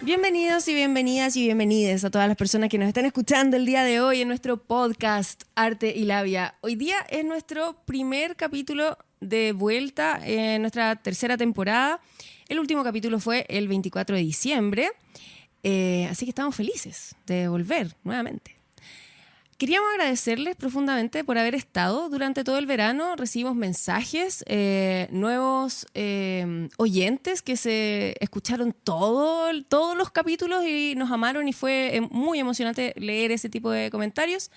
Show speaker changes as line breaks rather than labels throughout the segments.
Bienvenidos y bienvenidas y bienvenides a todas las personas que nos están escuchando el día de hoy en nuestro podcast Arte y Labia. Hoy día es nuestro primer capítulo de vuelta en nuestra tercera temporada. El último capítulo fue el 24 de diciembre, así que estamos felices de volver nuevamente. Queríamos agradecerles profundamente por haber estado durante todo el verano. Recibimos mensajes, nuevos oyentes que se escucharon todos los capítulos y nos amaron y fue muy emocionante leer ese tipo de comentarios.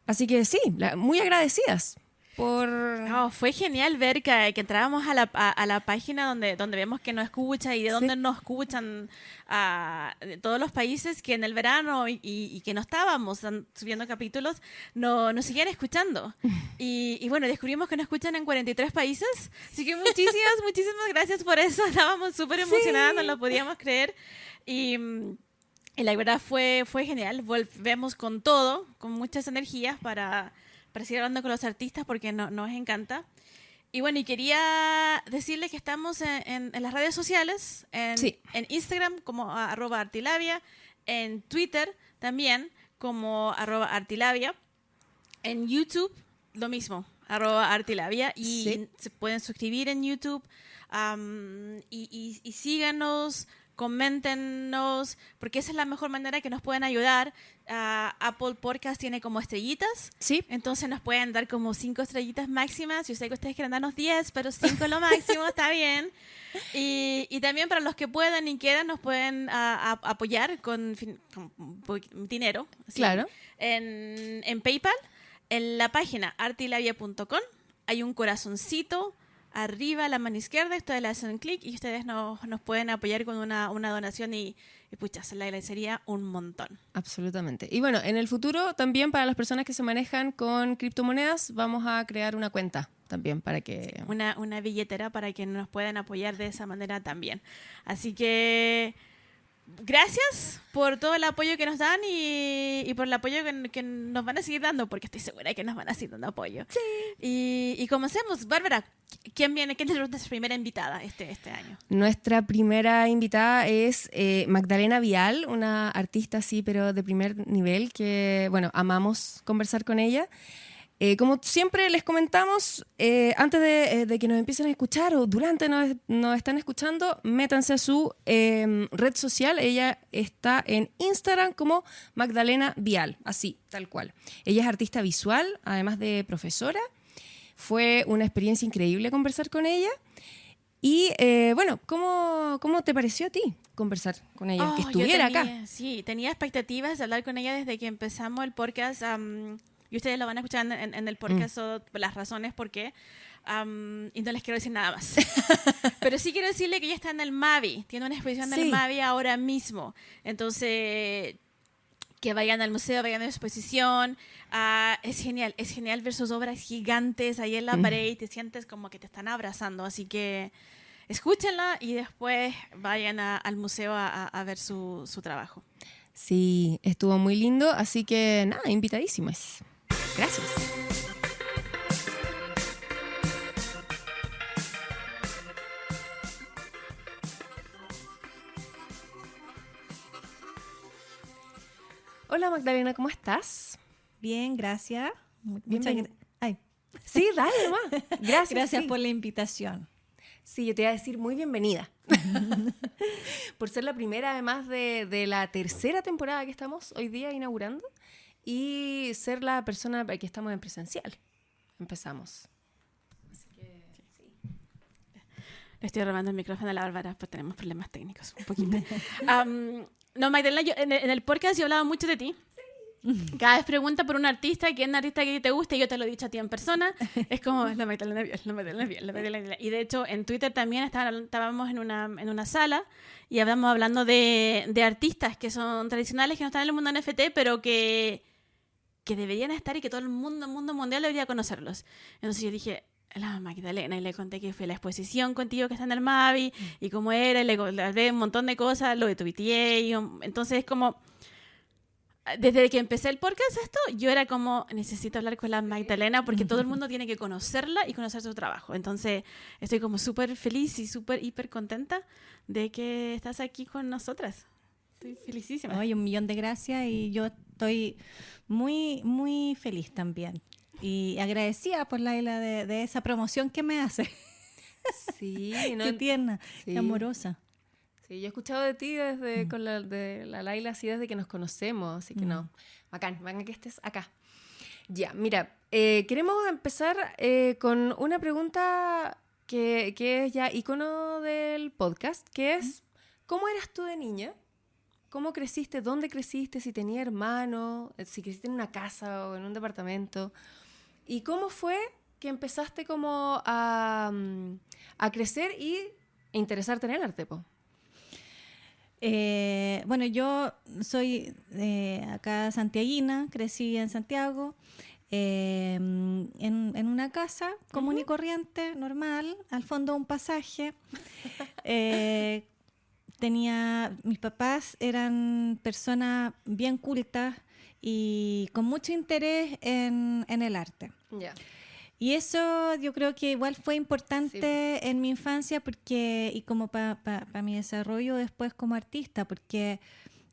Así que sí, muy agradecidas por...
No, fue genial ver que entrábamos a la página donde vemos que nos escucha y de dónde nos escuchan de todos los países que en el verano y que no estábamos subiendo capítulos, nos seguían escuchando. Y bueno, descubrimos que nos escuchan en 43 países, así que muchísimas gracias por eso. Estábamos súper emocionadas, no lo podíamos creer. Y la verdad fue genial. Volvemos con todo, con muchas energías para seguir hablando con los artistas porque nos encanta. Y bueno, y quería decirles que estamos en las redes sociales, en Instagram como @artilabia, en Twitter también como @artilabia, en YouTube lo mismo, @artilabia, y se pueden suscribir en YouTube, y síganos, coméntenos, porque esa es la mejor manera que nos pueden ayudar. Apple Podcast tiene como estrellitas, entonces nos pueden dar como 5 estrellitas máximas. Yo sé que ustedes quieren darnos 10, pero 5 es lo máximo, está bien. Y también para los que puedan y quieran, nos pueden apoyar con dinero, ¿sí?
Claro.
En PayPal, en la página artilabia.com hay un corazoncito arriba a la mano izquierda. Ustedes le hacen clic y ustedes nos pueden apoyar con una donación y pucha, se le agradecería un montón.
Absolutamente. Y bueno, en el futuro también para las personas que se manejan con criptomonedas vamos a crear una cuenta también para que...
Una billetera para que nos puedan apoyar de esa manera también. Así que... gracias por todo el apoyo que nos dan y por el apoyo que nos van a seguir dando, porque estoy segura de que nos van a seguir dando apoyo.
Sí.
Y comencemos. Bárbara, ¿quién viene? ¿Quién es nuestra primera invitada este año?
Nuestra primera invitada es Magdalena Vial, una artista así, pero de primer nivel, que, bueno, amamos conversar con ella. Como siempre les comentamos, antes de que nos empiecen a escuchar o durante nos están escuchando, métanse a su red social. Ella está en Instagram como Magdalena Vial, así, tal cual. Ella es artista visual, además de profesora. Fue una experiencia increíble conversar con ella. Y bueno, ¿cómo te pareció a ti conversar con ella? Que estuviera acá.
Sí, tenía expectativas de hablar con ella desde que empezamos el podcast. Y ustedes lo van a escuchar en el podcast, las razones por qué. Y no les quiero decir nada más. Pero sí quiero decirle que ella está en el Mavi. Tiene una exposición del Mavi ahora mismo. Entonces, que vayan al museo, vayan a la exposición. Es genial ver sus obras gigantes ahí en la pared y te sientes como que te están abrazando. Así que escúchenla y después vayan al museo a ver su trabajo.
Sí, estuvo muy lindo. Así que nada, invitadísimas. Gracias. Hola Magdalena, ¿cómo estás?
Bien, gracias.
Sí, dale nomás.
Gracias por la invitación.
Sí, yo te iba a decir muy bienvenida. Por ser la primera, además de la tercera temporada que estamos hoy día inaugurando, y ser la persona que estamos en presencial. Empezamos. Así que, sí.
Le estoy robando el micrófono a la Bárbara, pues tenemos problemas técnicos, un poquito. No, Magdalena, en el podcast yo he hablado mucho de ti. Cada vez pregunta por un artista, ¿quién es un artista que te gusta? Y yo te lo he dicho a ti en persona. Es como la Magdalena Vial. Y de hecho, en Twitter también estábamos en una sala y estábamos hablando de artistas que son tradicionales, que no están en el mundo NFT, pero que deberían estar y que todo el mundo mundial debería conocerlos. Entonces yo dije, la Magdalena, y le conté que fue la exposición contigo que está en el Mavi y cómo era, y le hablé un montón de cosas, lo de tu BTA. Entonces es como... desde que empecé el podcast yo era como, necesito hablar con la Magdalena porque todo el mundo tiene que conocerla y conocer su trabajo. Entonces, estoy como súper feliz y súper, hiper contenta de que estás aquí con nosotras. Estoy felicísima.
Oye, 1.000.000 de gracias y yo estoy muy, muy feliz también. Y agradecida por Laila de esa promoción que me hace.
Sí, ¿no?
Qué tierna,
Sí.
qué amorosa.
Sí, yo he escuchado de ti desde con de la Laila, así desde que nos conocemos, así que no, bacán que estés acá. Ya, mira, queremos empezar con una pregunta que es ya icono del podcast, que es, ¿cómo eras tú de niña? ¿Cómo creciste? ¿Dónde creciste? Si tenías hermanos, si creciste en una casa o en un departamento. ¿Y cómo fue que empezaste como a crecer y interesarte en el arte, po?
Bueno, yo soy acá santiaguina, crecí en Santiago, en una casa común y corriente, normal, al fondo un pasaje. Mis papás eran personas bien cultas y con mucho interés en el arte.
Ya.
Y eso yo creo que igual fue importante en mi infancia y como para mi desarrollo después como artista, porque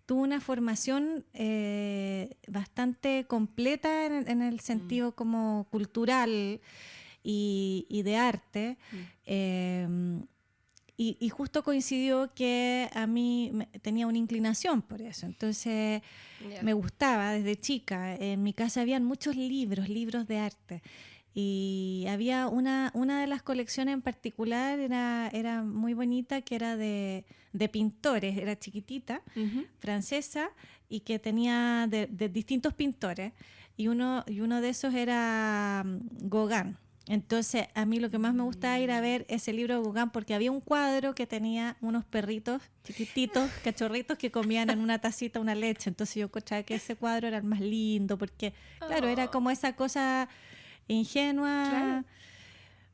tuve una formación bastante completa en el sentido como cultural y de arte. Y justo coincidió que a mí tenía una inclinación por eso. Entonces me gustaba desde chica. En mi casa habían muchos libros de arte. Y había una de las colecciones en particular, era muy bonita, que era de pintores, era chiquitita, francesa, y que tenía de distintos pintores, y uno de esos era Gauguin. Entonces a mí lo que más me gustaba era ver ese libro de Gauguin, porque había un cuadro que tenía unos perritos chiquititos, cachorritos, que comían en una tacita una leche. Entonces yo escuchaba que ese cuadro era el más lindo, porque claro, era como esa cosa ingenua.
Claro.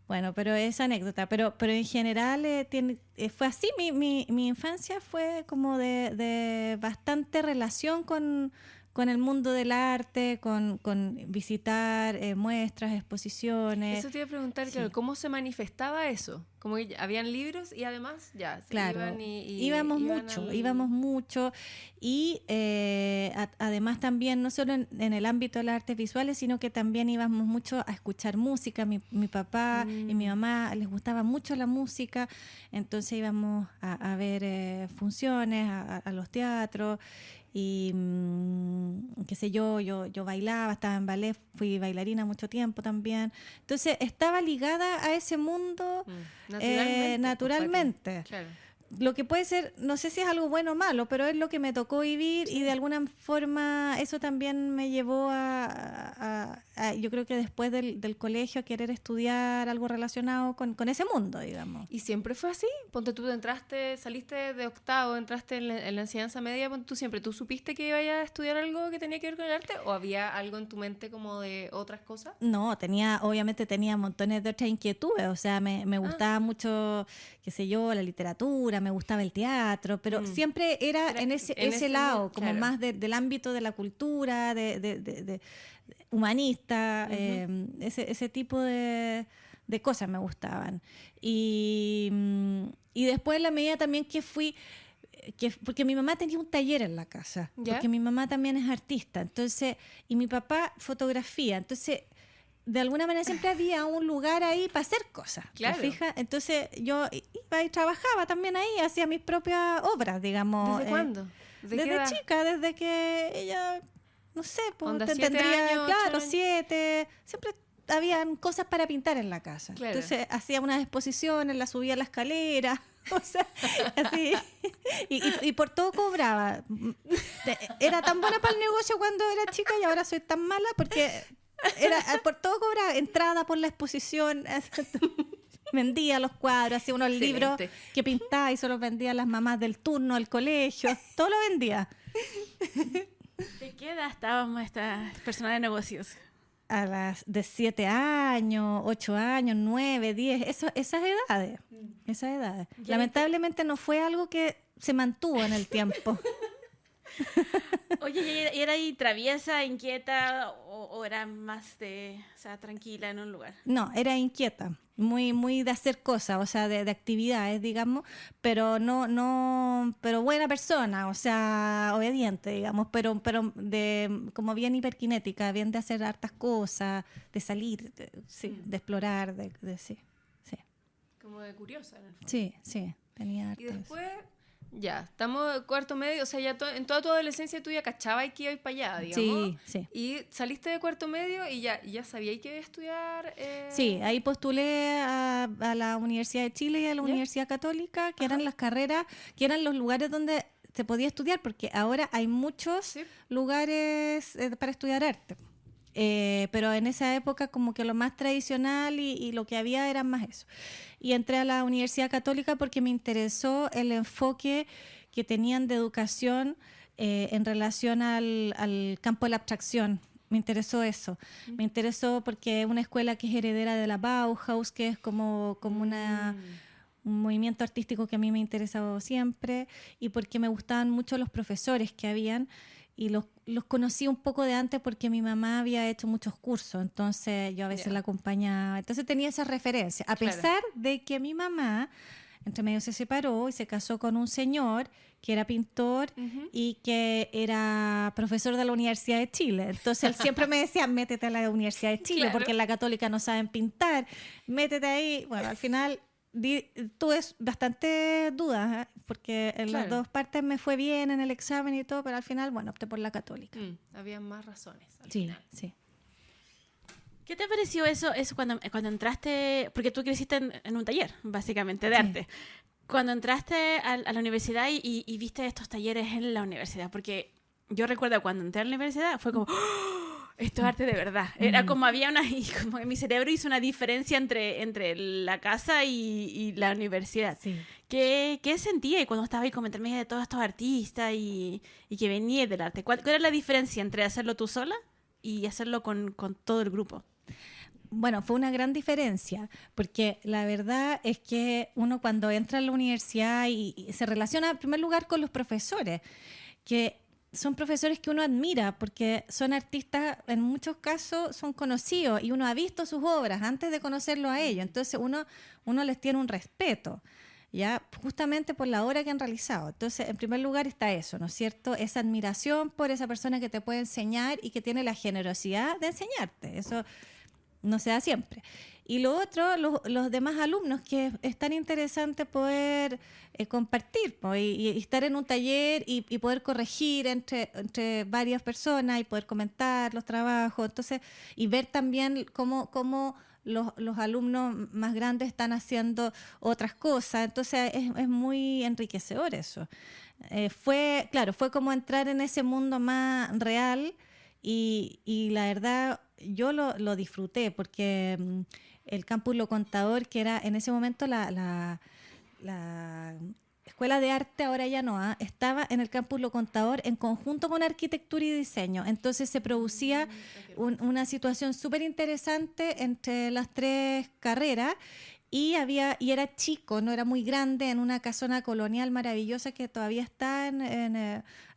Bueno, pero esa anécdota, pero en general fue así. Mi infancia fue como de bastante relación con el mundo del arte, con visitar muestras, exposiciones.
Eso te iba a preguntar,
Sí.
claro, ¿cómo se manifestaba eso? Como que habían libros y además ya, se
Claro,
iban
íbamos mucho y además también no solo en el ámbito de las artes visuales, sino que también íbamos mucho a escuchar música. Mi papá y mi mamá les gustaba mucho la música, entonces íbamos a ver funciones, a los teatros. Y qué sé yo bailaba, estaba en ballet, fui bailarina mucho tiempo también. Entonces estaba ligada a ese mundo naturalmente.
Claro.
Lo que puede ser, no sé si es algo bueno o malo, pero es lo que me tocó vivir, y de alguna forma eso también me llevó a yo creo que después del colegio, a querer estudiar algo relacionado con ese mundo, digamos.
¿Y siempre fue así? Ponte tú, saliste de octavo, entraste en la enseñanza media, ponte tú supiste que ibas a estudiar algo que tenía que ver con el arte, o había algo en tu mente como de otras cosas?
No, obviamente tenía montones de otras inquietudes, o sea, me gustaba mucho, qué sé yo, la literatura, me gustaba el teatro, pero siempre era en ese lado, como
claro,
más del ámbito de la cultura, de humanista, ese tipo de cosas me gustaban. Y después, en la medida también que fui, porque mi mamá tenía un taller en la casa,
¿Ya?
porque mi mamá también es artista, entonces, y mi papá fotografía, entonces de alguna manera siempre había un lugar ahí para hacer cosas.
Claro.
¿Te fijas? Entonces yo iba y trabajaba también ahí, hacía mis propias obras, digamos.
¿Desde cuándo?
Desde chica, desde que ella, no sé, pues,
Onda, 7
tendría,
años,
claro,
8 años.
7, siempre habían cosas para pintar en la casa.
Claro.
Entonces hacía unas exposiciones, las subía a la escalera, o sea, así, y por todo cobraba. Era tan buena para el negocio cuando era chica, y ahora soy tan mala porque por todo cobraba, entrada por la exposición. Vendía los cuadros, hacía unos
Excelente.
libros que pintaba y se los vendía a las mamás del turno del colegio, todo lo vendía.
¿De qué edad estábamos estas personas de negocios?
A las de 7 años, 8 años, 9, 10, esas edades. Lamentablemente no fue algo que se mantuvo en el tiempo.
Oye, ¿y era ahí traviesa, inquieta o era más o sea, tranquila en un lugar?
No, era inquieta, muy, muy de hacer cosas, o sea, de actividades, digamos, pero pero buena persona, o sea, obediente, digamos, pero como bien hiperkinética, bien de hacer hartas cosas, de salir, sí, de explorar, sí, sí.
Como de curiosa, en el fondo.
Sí, tenía
Y
hartas.
después, ya, estamos en cuarto medio, o sea, ya en toda tu adolescencia tú ya cachabas que ibas para allá, digamos.
Sí.
Y saliste de cuarto medio y ya sabías que ibas a estudiar.
Sí, ahí postulé a la Universidad de Chile y a la Universidad Católica, que eran las carreras, que eran los lugares donde se podía estudiar, porque ahora hay muchos lugares para estudiar arte. Pero en esa época como que lo más tradicional y lo que había era más eso. Y entré a la Universidad Católica porque me interesó el enfoque que tenían de educación en relación al campo de la abstracción. Me interesó eso. Me interesó porque es una escuela que es heredera de la Bauhaus, que es como un movimiento artístico que a mí me ha interesado siempre, y porque me gustaban mucho los profesores que habían, y los conocí un poco de antes porque mi mamá había hecho muchos cursos, entonces yo a veces la acompañaba, entonces tenía esa referencia, a pesar de que mi mamá entre medio se separó y se casó con un señor que era pintor y que era profesor de la Universidad de Chile. Entonces él siempre me decía, métete a la Universidad de Chile, porque en la Católica no saben pintar, métete ahí. Bueno, al final tuve bastante dudas, porque en las dos partes me fue bien en el examen y todo, pero al final, bueno, opté por la Católica.
Había más razones al
Sí,
final.
sí.
¿Qué te pareció eso cuando entraste? Porque tú creciste en un taller, básicamente, de arte. Cuando entraste a la universidad y viste estos talleres en la universidad, porque yo recuerdo cuando entré a la universidad fue como, ¡oh! Esto es arte de verdad. Era como como mi cerebro hizo una diferencia entre la casa y la universidad.
Sí.
¿Qué sentía cuando estaba ahí como entre medio de todos estos artistas y que venías del arte? ¿Cuál era la diferencia entre hacerlo tú sola y hacerlo con todo el grupo?
Bueno, fue una gran diferencia, porque la verdad es que uno cuando entra a la universidad y se relaciona en primer lugar con los profesores, que son profesores que uno admira, porque son artistas, en muchos casos son conocidos y uno ha visto sus obras antes de conocerlo a ellos, entonces uno les tiene un respeto, ya justamente por la obra que han realizado. Entonces, en primer lugar está eso, ¿no es cierto? Esa admiración por esa persona que te puede enseñar y que tiene la generosidad de enseñarte. Eso no se da siempre. Y lo otro, los demás alumnos, que es tan interesante poder compartir y estar en un taller y poder corregir entre varias personas y poder comentar los trabajos, entonces, y ver también cómo los alumnos más grandes están haciendo otras cosas, entonces es muy enriquecedor eso. Fue como entrar en ese mundo más real y la verdad yo lo disfruté porque el Campus Lo Contador, que era en ese momento la Escuela de Arte, ahora ya no, estaba en el Campus Lo Contador en conjunto con Arquitectura y Diseño. Entonces se producía una situación súper interesante entre las tres carreras y era chico, no era muy grande, en una casona colonial maravillosa que todavía está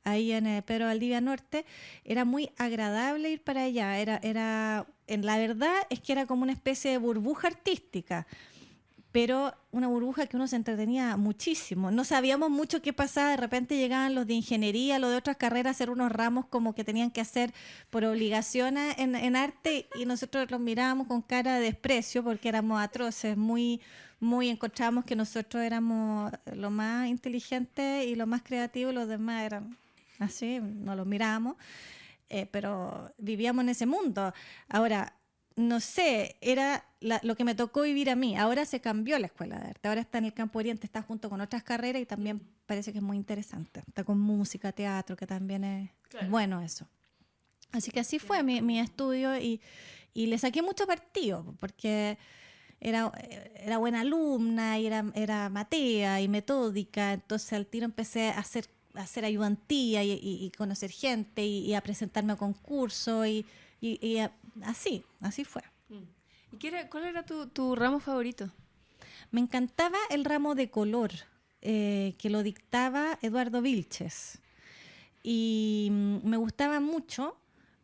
ahí en Pedro Valdivia Norte. Era muy agradable ir para allá. La verdad es que era como una especie de burbuja artística, pero una burbuja que uno se entretenía muchísimo. No sabíamos mucho qué pasaba, de repente llegaban los de ingeniería, los de otras carreras a hacer unos ramos como que tenían que hacer por obligación en arte, y nosotros los mirábamos con cara de desprecio porque éramos atroces, muy encontrábamos que nosotros éramos lo más inteligentes y lo más creativos, y los demás eran así, no los mirábamos, pero vivíamos en ese mundo. Ahora, no sé, era lo que me tocó vivir a mí. Ahora se cambió la Escuela de Arte. Ahora está en el Campo Oriente, está junto con otras carreras y también parece que es muy interesante. Está con música, teatro, que también es bueno eso. Así que así fue mi estudio y le saqué mucho partido porque era buena alumna y era matea y metódica. Entonces al tiro empecé a hacer ayudantía y conocer gente y a presentarme a concursos y así fue.
¿Y cuál era tu ramo favorito?
Me encantaba el ramo de color, que lo dictaba Eduardo Vilches. Y me gustaba mucho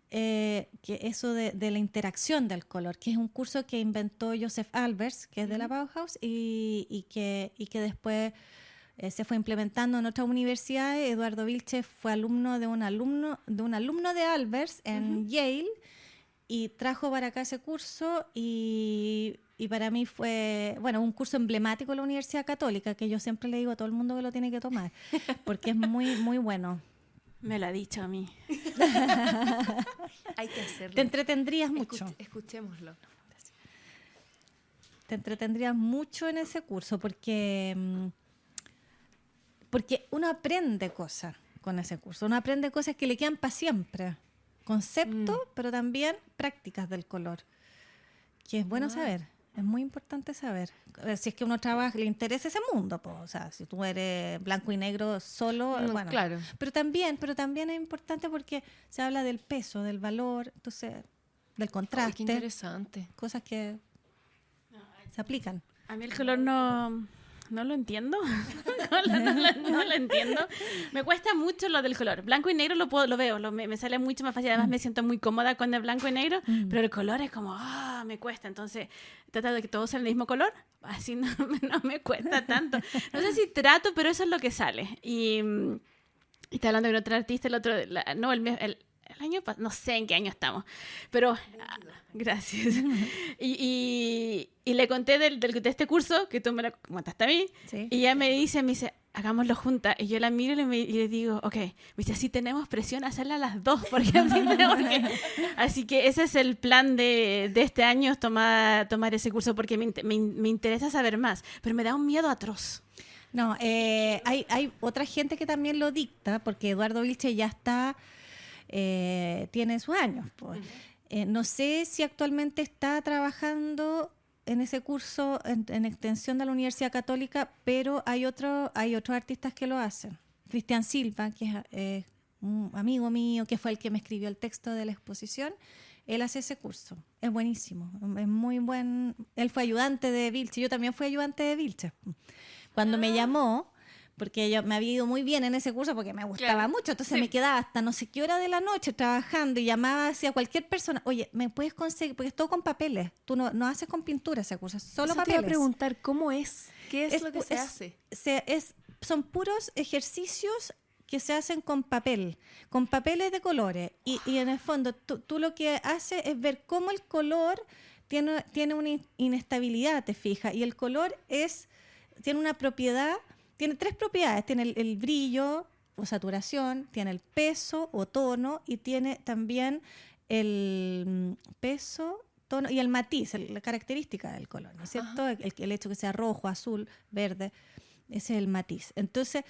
que eso de la interacción del color, que es un curso que inventó Joseph Albers, que es de la Bauhaus, y que después se fue implementando en otras universidades. Eduardo Vilches fue alumno de un alumno de Albers en Yale, y trajo para acá ese curso, y para mí fue, bueno, un curso emblemático de la Universidad Católica, que yo siempre le digo a todo el mundo que lo tiene que tomar, porque es muy, muy bueno.
Me lo ha dicho a mí.
Hay que hacerlo.
Te entretendrías mucho.
Escuchémoslo.
Te entretendrías mucho en ese curso, porque uno aprende cosas con ese curso. Uno aprende cosas que le quedan para siempre. Conceptos, pero también prácticas del color. Que es bueno saber. Es muy importante saber. Si es que uno trabaja, le interesa ese mundo, pues, o sea, si tú eres blanco y negro solo, bueno.
Claro.
Pero también es importante porque se habla del peso, del valor, entonces, del contraste.
Qué interesante.
Cosas que se aplican.
A mí el color no lo entiendo. no lo entiendo. Me cuesta mucho lo del color. Blanco y negro lo veo, me sale mucho más fácil. Además me siento muy cómoda con el blanco y negro, pero el color es como, me cuesta. Entonces, trato de que todos sean el mismo color, así no me cuesta tanto. No sé si trato, pero eso es lo que sale. Y está hablando con otro artista, el año pasado, no sé en qué año estamos, pero gracias. Y le conté de este curso, que tú me lo contaste a mí,
Sí.
y ella me dice, hagámoslo juntas. Y yo la miro y le digo, ok, me dice, sí tenemos presión a hacerla a las dos, porque así tenemos que... Así que ese es el plan de este año, es tomar ese curso, porque me interesa saber más, pero me da un miedo atroz.
No, hay otra gente que también lo dicta, porque Eduardo Vilches ya está... tiene sus años, pues. No sé si actualmente está trabajando en ese curso en extensión de la Universidad Católica, pero hay otros artistas que lo hacen. Cristian Silva, que es un amigo mío, que fue el que me escribió el texto de la exposición, él hace ese curso. Es buenísimo, es muy buen. Él fue ayudante de Vilches, yo también fui ayudante de Vilches. Cuando me llamó, porque yo me había ido muy bien en ese curso porque me gustaba mucho, entonces me quedaba hasta no sé qué hora de la noche trabajando y llamaba hacia cualquier persona, oye, ¿me puedes conseguir? Porque es todo con papeles, tú no haces con pintura ese curso, es solo
Eso
papeles.
te iba a preguntar, ¿cómo es? ¿Qué es lo que se hace?
Son puros ejercicios que se hacen con papeles de colores, y en el fondo tú lo que haces es ver cómo el color tiene una inestabilidad, te fijas, y el color tiene una propiedad. Tiene 3 propiedades, tiene el brillo o saturación, tiene el peso o tono, y tiene también el peso, tono y el matiz, la característica del color, ¿no es cierto? El hecho que sea rojo, azul, verde, ese es el matiz. Entonces,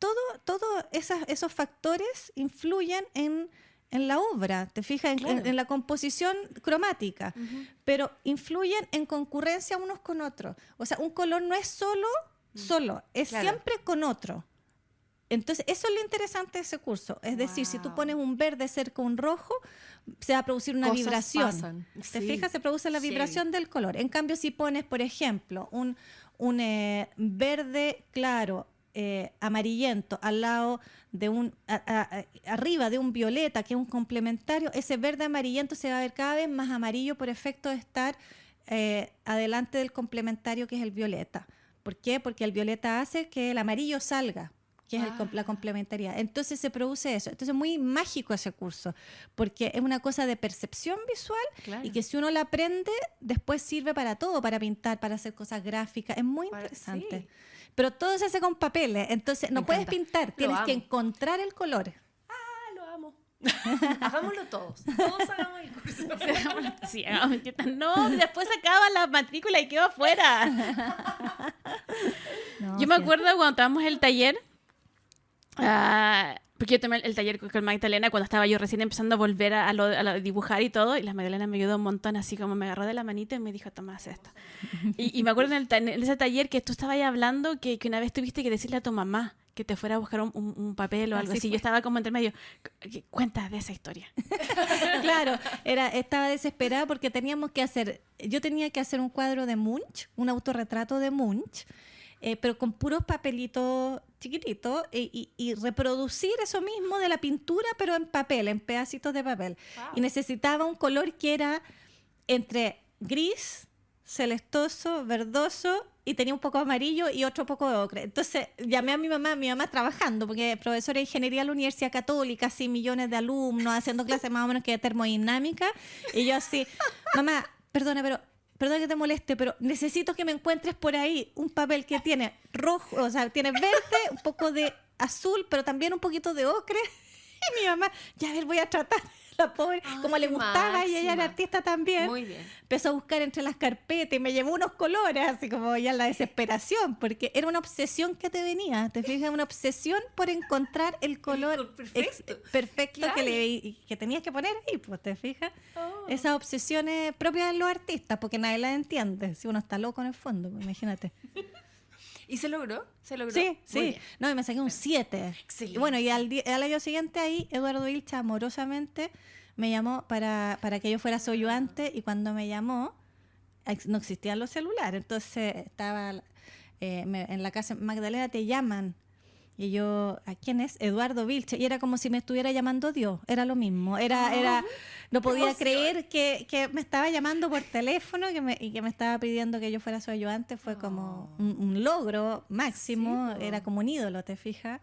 todos esos factores influyen en la obra, te fijas, en la composición cromática, pero influyen en concurrencia unos con otros. O sea, un color no es solo, es siempre con otro. Entonces, eso es lo interesante de ese curso. Es decir, si tú pones un verde cerca de un rojo, se va a producir una vibración.
Pasan.
¿Te fijas? Se produce la vibración del color. En cambio, si pones, por ejemplo, un verde claro, amarillento, al lado de arriba de un violeta, que es un complementario, ese verde amarillento se va a ver cada vez más amarillo por efecto de estar adelante del complementario, que es el violeta. ¿Por qué? Porque el violeta hace que el amarillo salga, que es la complementariedad. Entonces se produce eso. Entonces es muy mágico ese curso, porque es una cosa de percepción visual, y que si uno la aprende, después sirve para todo, para pintar, para hacer cosas gráficas. Es muy interesante. Sí. Pero todo se hace con papeles, entonces no puedes pintar, tienes que encontrar el color.
Lo amo. Hagámoslo todos hagamos el curso.
Sí, hagamos. No, después acaba la matrícula y quedo afuera. Yo me acuerdo cuando estábamos en el taller, porque yo tomé el taller con Magdalena cuando estaba yo recién empezando a volver a dibujar y todo, y la Magdalena me ayudó un montón, así como me agarró de la manita y me dijo, toma, haz esto. Y me acuerdo en ese taller que tú estabas ahí hablando que una vez tuviste que decirle a tu mamá que te fuera a buscar un papel o algo así. Yo estaba como entre medio. Cuenta de esa historia.
Claro, estaba desesperada porque yo tenía que hacer un cuadro de Munch, un autorretrato de Munch, pero con puros papelitos chiquititos y reproducir eso mismo de la pintura, pero en papel, en pedacitos de papel. Wow. Y necesitaba un color que era entre gris, celestoso, verdoso, y tenía un poco de amarillo y otro poco de ocre. Entonces llamé a mi mamá trabajando, porque es profesora de ingeniería en la Universidad Católica, así millones de alumnos, haciendo clases más o menos que de termodinámica, y yo así, mamá, perdona que te moleste, pero necesito que me encuentres por ahí un papel que tiene rojo, o sea, tiene verde, un poco de azul, pero también un poquito de ocre. Y mi mamá, ya a ver, voy a tratar. La pobre, como le gustaba, máxima. Y ella era artista también.
Muy bien.
Empezó a buscar entre las carpetas y me llevó unos colores, así como ya en la desesperación, porque era una obsesión que te venía, ¿te fijas? Una obsesión por encontrar el color perfecto claro. que tenías que poner ahí, pues, ¿te fijas? Oh. Esas obsesiones propias de los artistas, porque nadie las entiende, si uno está loco en el fondo, pues, imagínate.
¿Y se logró? ¿Se logró?
Sí, sí. No, y me saqué un 7.
Excelente.
Y bueno, y al año siguiente ahí, Eduardo Vilcha amorosamente me llamó para que yo fuera su ayudante, y cuando me llamó, no existían los celulares. Entonces estaba en la casa Magdalena, te llaman. Y yo, ¿a quién es? Eduardo Vilche. Y era como si me estuviera llamando Dios. Era lo mismo. No podía creer que me estaba llamando por teléfono y que me estaba pidiendo que yo fuera su ayudante. Fue como un logro máximo. Sí, era como un ídolo, ¿te fijas?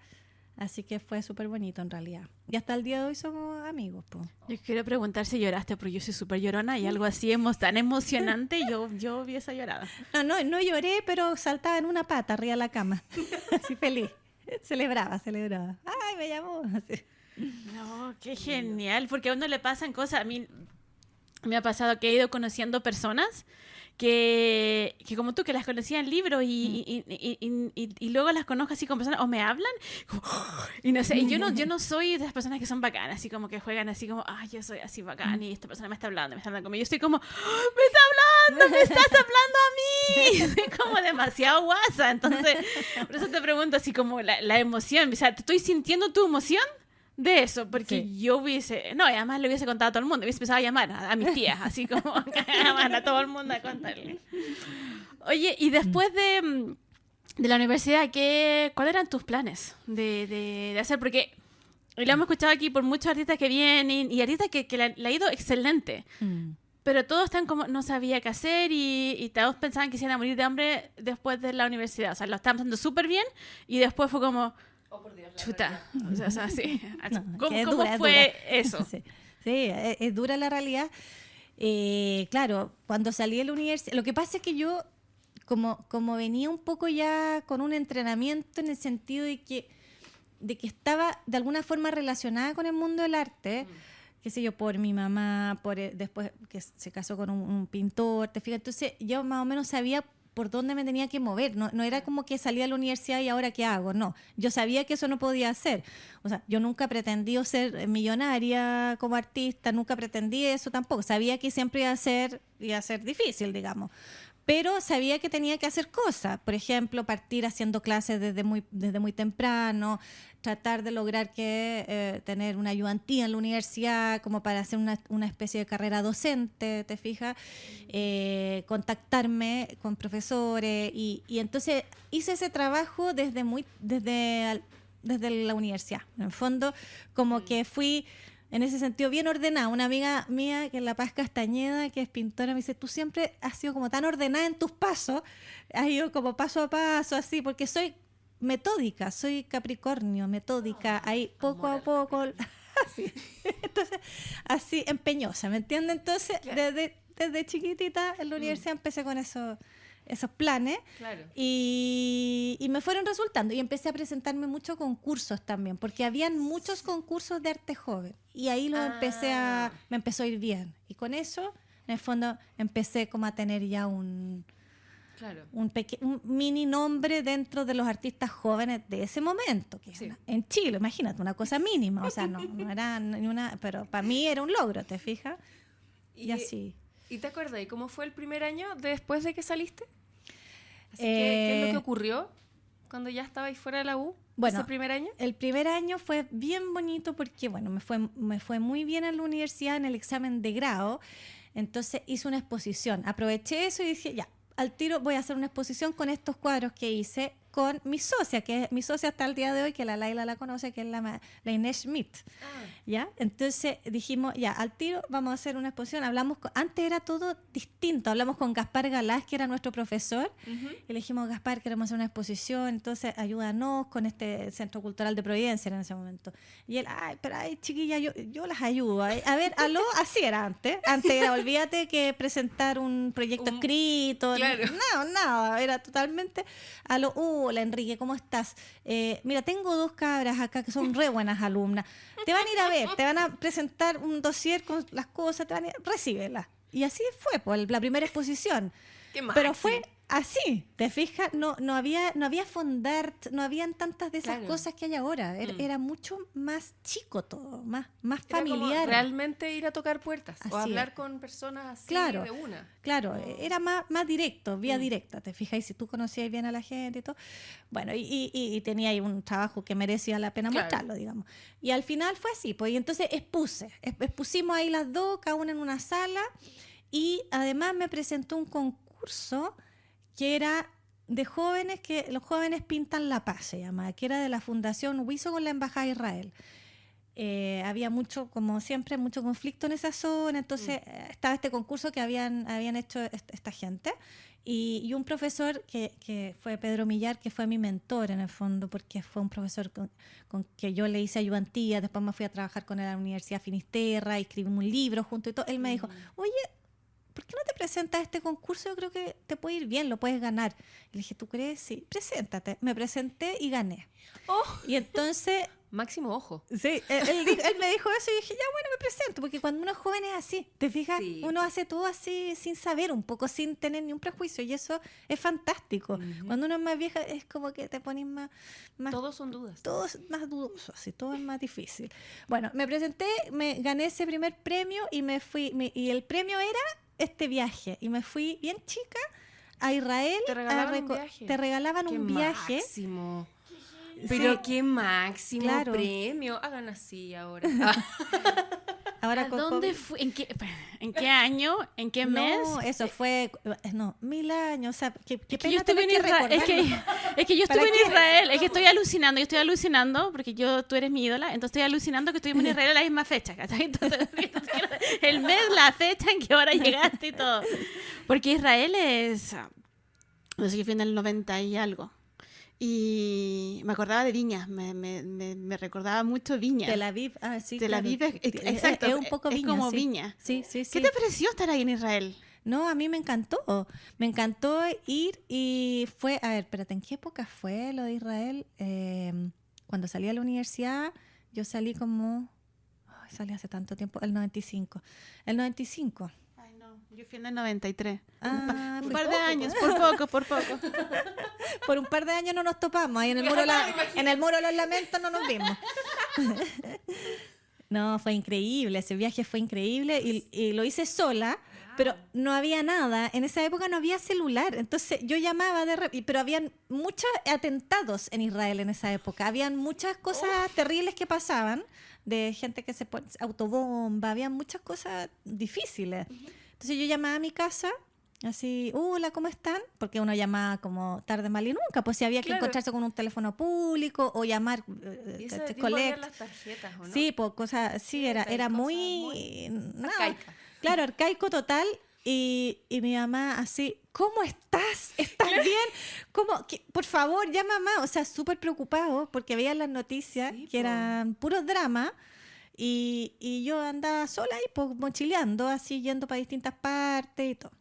Así que fue súper bonito en realidad. Y hasta el día de hoy somos amigos, po.
Yo quiero preguntar si lloraste, porque yo soy súper llorona y algo así tan emocionante, yo hubiese llorado.
No lloré, pero saltaba en una pata arriba de la cama. Así feliz. Celebraba. ¡Ay, me llamó! Así.
No, qué genial, porque a uno le pasan cosas. A mí me ha pasado que he ido conociendo personas que como tú, que las conocía en libros y luego las conozco así con personas, o me hablan, y no sé, y yo no soy de las personas que son bacanas, así como que juegan así como, yo soy así bacán y esta persona me está hablando conmigo. Yo estoy como, me estás hablando a mí. Soy como demasiado guasa, entonces, por eso te pregunto así como la emoción, o sea, ¿te estoy sintiendo tu emoción? De eso, porque yo hubiese... No, y además le hubiese contado a todo el mundo. Hubiese empezado a llamar a mis tías, así como a todo el mundo a contarle. Oye, y después de la universidad, ¿cuáles eran tus planes de hacer? Porque lo hemos escuchado aquí por muchos artistas que vienen y artistas que le ha ido excelente. Pero todos están como... No sabía qué hacer y todos pensaban que se iban a morir de hambre después de la universidad. O sea, lo estaban pasando súper bien y después fue como... Oh, por Dios, chuta. O sea, sí. ¿Cómo fue eso?
Sí, es dura la realidad. Claro, cuando salí de la universidad... Lo que pasa es que yo, como venía un poco ya con un entrenamiento en el sentido de que estaba de alguna forma relacionada con el mundo del arte, qué sé yo, por mi mamá, después que se casó con un pintor, ¿te fijas? Entonces yo más o menos sabía por dónde me tenía que mover, no era como que salía a la universidad y ahora qué hago, no, yo sabía que eso no podía hacer, o sea, yo nunca pretendí ser millonaria como artista, nunca pretendí eso tampoco, sabía que siempre iba a ser difícil, digamos, pero sabía que tenía que hacer cosas, por ejemplo, partir haciendo clases desde muy temprano, tratar de lograr tener una ayudantía en la universidad como para hacer una especie de carrera docente, ¿te fijas? Contactarme con profesores y entonces hice ese trabajo desde la universidad. En el fondo, como que fui en ese sentido bien ordenada. Una amiga mía, que es La Paz Castañeda, que es pintora, me dice, tú siempre has sido como tan ordenada en tus pasos, has ido como paso a paso, así, porque soy metódica, soy Capricornio, metódica, ahí poco a poco, así. Entonces, así empeñosa, ¿me entiendes? Entonces, claro. desde chiquitita en la universidad empecé con esos planes, claro. y me fueron resultando y empecé a presentarme muchos concursos también, porque habían muchos concursos de arte joven y ahí me empezó a ir bien y con eso en el fondo empecé como a tener ya un mini nombre dentro de los artistas jóvenes de ese momento, que en Chile, imagínate, una cosa mínima, o sea, no era ni una, pero para mí era un logro, ¿te fijas? Y así.
¿Y te acuerdas de cómo fue el primer año después de que saliste? Así ¿qué es lo que ocurrió cuando ya estabais fuera de la U?
Bueno,
¿ese primer año?
El primer año fue bien bonito porque, me fue muy bien en la universidad en el examen de grado. Entonces hice una exposición. Aproveché eso y dije, ya, al tiro voy a hacer una exposición con estos cuadros que hice con mi socia, que es mi socia hasta el día de hoy, que la Laila la conoce, que es la Inés Schmidt. ¿Ya? Entonces dijimos, ya, al tiro vamos a hacer una exposición. Antes era todo distinto. Hablamos con Gaspar Galás, que era nuestro profesor, y le dijimos, Gaspar, queremos hacer una exposición, entonces ayúdanos con este Centro Cultural de Providencia en ese momento. Y él, chiquilla, yo las ayudo. A ver, así era antes. Antes era, olvídate que presentar un proyecto escrito.
Claro.
No, nada, era totalmente hola Enrique, ¿cómo estás? Mira, tengo 2 cabras acá que son re buenas alumnas. Te van a ir a ver, te van a presentar un dossier con las cosas, recíbelas. Y así fue, pues, la primera exposición. Pero fue así, ¿te fijas? No había fondart, no habían tantas de esas cosas que hay ahora. Era mucho más chico todo, más familiar.
Como realmente ir a tocar puertas
Así
o hablar con personas así de una.
Claro, era más directo, vía directa, ¿te fijas? Y si tú conocías bien a la gente y todo. Bueno, y tenía ahí un trabajo que merecía la pena mostrarlo, digamos. Y al final fue así, pues, y entonces expusimos ahí las 2, cada una en una sala, y además me presentó un concurso que era de jóvenes, que los jóvenes pintan la paz, se llama, que era de la Fundación Wiso con la Embajada de Israel. Había como siempre, mucho conflicto en esa zona, entonces estaba este concurso que habían hecho esta gente, y un profesor que fue Pedro Millar, que fue mi mentor en el fondo, porque fue un profesor con que yo le hice ayudantía, después me fui a trabajar con él a la Universidad Finisterra, escribimos un libro junto y todo. Él me dijo, oye, ¿por qué no te presentas a este concurso? Yo creo que te puede ir bien, lo puedes ganar. Y le dije, ¿tú crees? Sí, preséntate. Me presenté y gané. Y entonces...
Máximo ojo.
Sí, él me dijo eso y dije, ya bueno, me presento, porque cuando uno es joven es así, ¿te fijas? Sí. Uno hace todo así sin saber, un poco sin tener ni un prejuicio, y eso es fantástico. Cuando uno es más vieja es como que te pones más...
Todos son dudas.
Todos más dudosos, y todo es más difícil. Bueno, me presenté, me gané ese primer premio y me fui, y el premio era este viaje, y me fui bien chica a Israel.
¿Te regalaban un viaje?
Te regalaban un viaje.
Máximo. Pero qué máximo premio. Hagan así ahora.
¿A dónde fue? ¿En qué año? ¿En qué mes?
No, eso fue... No, 1000 años. O sea, qué pena
yo estuve en Israel. Es que yo estuve en Israel. Es que estoy alucinando porque tú eres mi ídola. Entonces estoy alucinando que estuvimos en Israel a la misma fecha. ¿Cachai? Entonces, el mes, la fecha en que ahora llegaste y todo. Porque Israel es... No sé, yo fui en el 90 y algo. Y me acordaba de Viña, me recordaba mucho Viña.
Tel Aviv, sí.
Tel Aviv, claro. Exacto.
Es un poco Viña.
Es como
sí.
Viña.
Sí.
¿Qué te pareció estar ahí en Israel?
No, a mí me encantó. Me encantó ir y fue... A ver, espérate, ¿en qué época fue lo de Israel? Cuando salí a la universidad, yo salí como... salí hace tanto tiempo, el 95.
Ay, no, yo fui en el 93. Un
fue
par de
poco.
años, por poco.
Por un par de años no nos topamos. Ahí en el muro de los lamentos no nos vimos. No, fue increíble. Ese viaje fue increíble y lo hice sola, pero no había nada. En esa época no había celular. Entonces yo llamaba, pero habían muchos atentados en Israel en esa época. Habían muchas cosas terribles que pasaban, de gente que se pone autobomba. Había muchas cosas difíciles. Entonces yo llamaba a mi casa, así, hola, ¿cómo están? Porque uno llamaba como tarde, mal y nunca, pues si había que encontrarse con un teléfono público o llamar
collect. Las tarjetas, ¿o no?
Sí, pues cosas, sí, era muy
arcaica.
Claro, arcaico total. Y mi mamá así, ¿cómo estás? ¿Estás bien? ¿Cómo? Por favor, ya mamá. O sea, súper preocupado porque veían las noticias que eran puros dramas. Y yo andaba sola ahí, pues, mochileando, así, yendo para distintas partes y todo.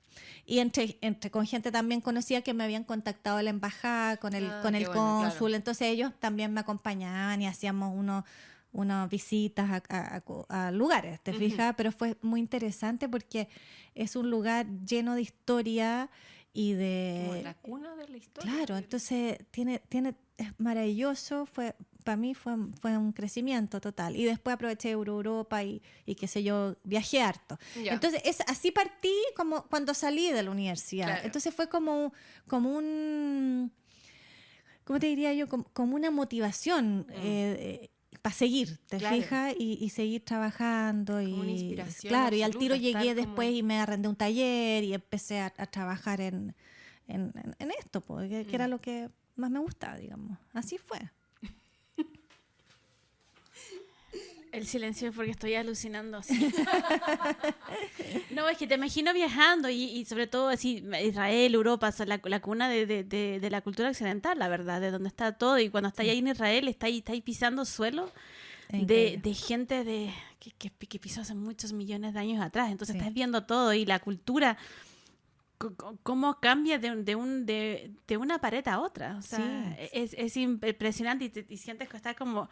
Y entre con gente también conocida que me habían contactado a la embajada, con el cónsul. Claro. Entonces ellos también me acompañaban y hacíamos unas visitas a lugares, ¿te fijas? Pero fue muy interesante porque es un lugar lleno de historia y de...
Como la cuna de la historia.
Claro, entonces es maravilloso, para mí fue un crecimiento total. Y después aproveché Europa y qué sé yo, viajé harto. Ya. Entonces así partí como cuando salí de la universidad. Claro. Entonces fue como un... ¿Cómo te diría yo? Como una motivación para seguir, ¿te fijas? Y seguir trabajando. Como
una inspiración.
Claro, y al tiro llegué después y me arrendé un taller y empecé a trabajar en esto, pues, que era lo que más me gustaba, digamos. Así fue.
El silencio es porque estoy alucinando así. No, es que te imagino viajando y sobre todo así, Israel, Europa, o sea, la cuna de la cultura occidental, la verdad, de donde está todo. Y cuando está ahí en Israel, está ahí pisando suelo de gente que pisó hace muchos millones de años atrás. Entonces estás viendo todo y la cultura, cómo cambia de una pared a otra. O sea, es impresionante y sientes que estás como...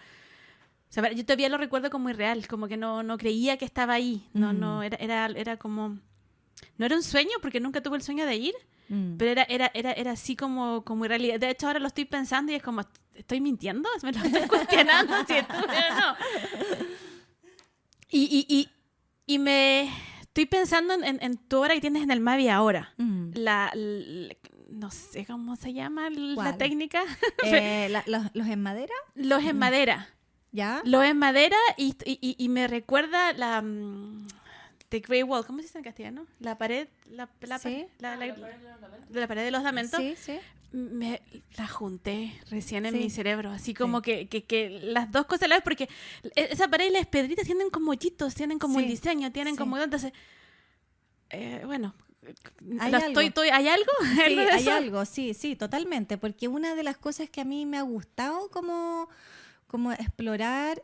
O sea, yo todavía lo recuerdo como irreal, como que no creía que estaba ahí. No, era como... No era un sueño, porque nunca tuve el sueño de ir, pero era así como irreal. De hecho, ahora lo estoy pensando y es como, ¿estoy mintiendo? Me lo estoy cuestionando. ¿Sí? Pero no. Y me estoy pensando en tu obra que tienes en el Mavi ahora. No sé cómo se llama la técnica.
¿Los en madera?
Los en madera.
¿Ya?
Lo en madera y me recuerda The Grey Wall, ¿cómo se dice en castellano? La pared, la pared de los lamentos.
Sí.
La junté recién en mi cerebro, así como que las dos cosas a la vez, porque esa pared y las pedritas tienen como hoyitos, tienen como el diseño, tienen como... Entonces, bueno...
¿Hay algo?
¿Hay algo?
Sí, hay algo, sí, totalmente, porque una de las cosas que a mí me ha gustado como explorar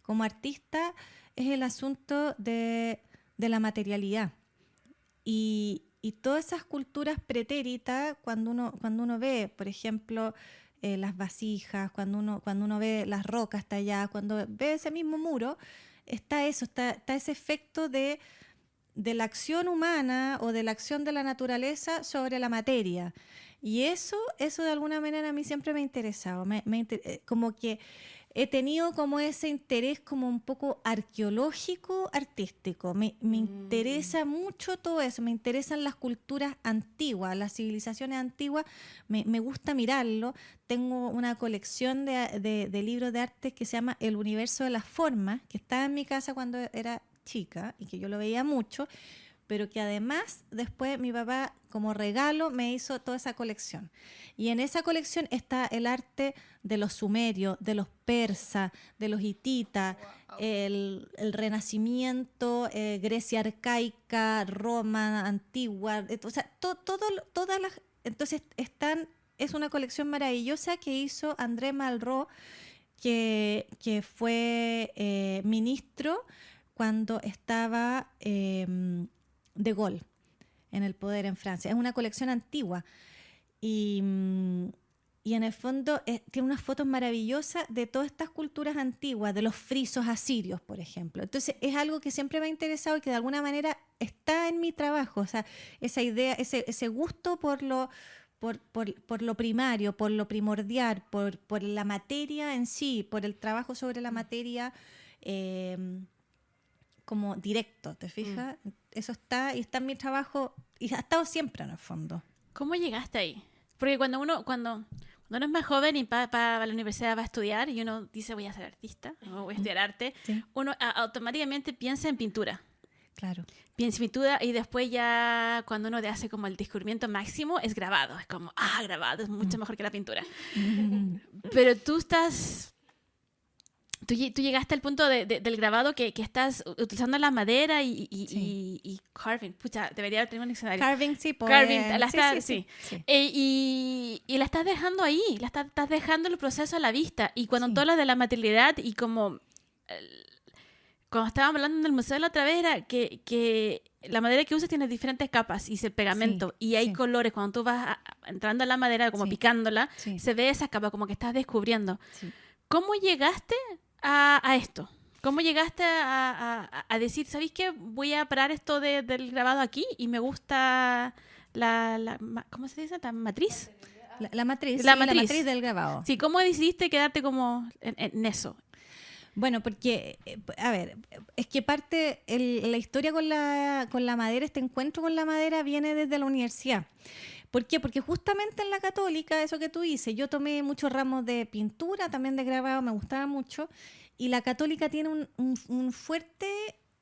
como artista es el asunto de la materialidad y todas esas culturas pretéritas cuando uno ve, por ejemplo, las vasijas, cuando uno ve las rocas talladas, cuando ve ese mismo muro, está ese efecto de la acción humana o de la acción de la naturaleza sobre la materia. Y eso de alguna manera a mí siempre me ha interesado. Como que he tenido como ese interés como un poco arqueológico, artístico. Me interesa mucho todo eso. Me interesan las culturas antiguas, las civilizaciones antiguas. Me gusta mirarlo. Tengo una colección de libros de arte que se llama El universo de las formas, que estaba en mi casa cuando era chica y que yo lo veía mucho, pero que además después mi papá como regalo me hizo toda esa colección. Y en esa colección está el arte de los sumerios, de los persas, de los hititas, el Renacimiento, Grecia arcaica, Roma antigua, o sea, todas las... Entonces es una colección maravillosa que hizo André Malraux, que fue ministro cuando estaba De Gaulle en el poder en Francia. Es una colección antigua y en el fondo tiene unas fotos maravillosas de todas estas culturas antiguas, de los frisos asirios, por ejemplo. Entonces es algo que siempre me ha interesado y que de alguna manera está en mi trabajo, o sea, esa idea, ese gusto por lo primario, por lo primordial, por la materia en sí, por el trabajo sobre la materia como directo, ¿te fijas? Eso está en mi trabajo y ha estado siempre en el fondo.
¿Cómo llegaste ahí? Porque cuando uno es más joven y para la universidad va a estudiar y uno dice voy a ser artista o voy a estudiar arte, uno automáticamente piensa en pintura.
Claro.
Piensa en pintura y después ya cuando uno hace como el descubrimiento máximo es grabado. Es como, grabado es mucho mejor que la pintura. Pero tú llegaste al punto del grabado que estás utilizando la madera y carving. Pucha, debería tener un diccionario.
Carving, sí.
Carving,
Sí.
Y la estás dejando ahí, estás dejando el proceso a la vista. Y cuando tú hablas de la materialidad y como... Cuando estábamos hablando del museo la otra vez era que la madera que usas tiene diferentes capas y el pegamento y hay colores. Cuando tú vas entrando a la madera como picándola, se ve esa capa como que estás descubriendo. Sí. ¿Cómo llegaste a esto? ¿Cómo llegaste a decir, ¿sabéis qué? Voy a parar esto del grabado aquí y me gusta ¿cómo se dice? ¿La matriz?
La matriz del grabado.
Sí, ¿cómo decidiste quedarte como en eso?
Bueno, porque, a ver, es que parte la historia con la madera, este encuentro con la madera viene desde la universidad. ¿Por qué? Porque justamente en la Católica, eso que tú dices, yo tomé muchos ramos de pintura, también de grabado, me gustaba mucho, y la Católica tiene un fuerte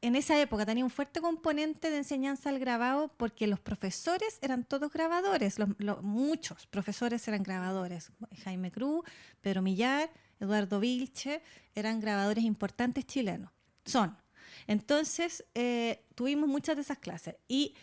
en esa época tenía un fuerte componente de enseñanza al grabado porque los profesores eran todos grabadores, muchos profesores eran grabadores. Jaime Cruz, Pedro Millar, Eduardo Vilche, eran grabadores importantes chilenos. Son. Entonces, tuvimos muchas de esas clases. Y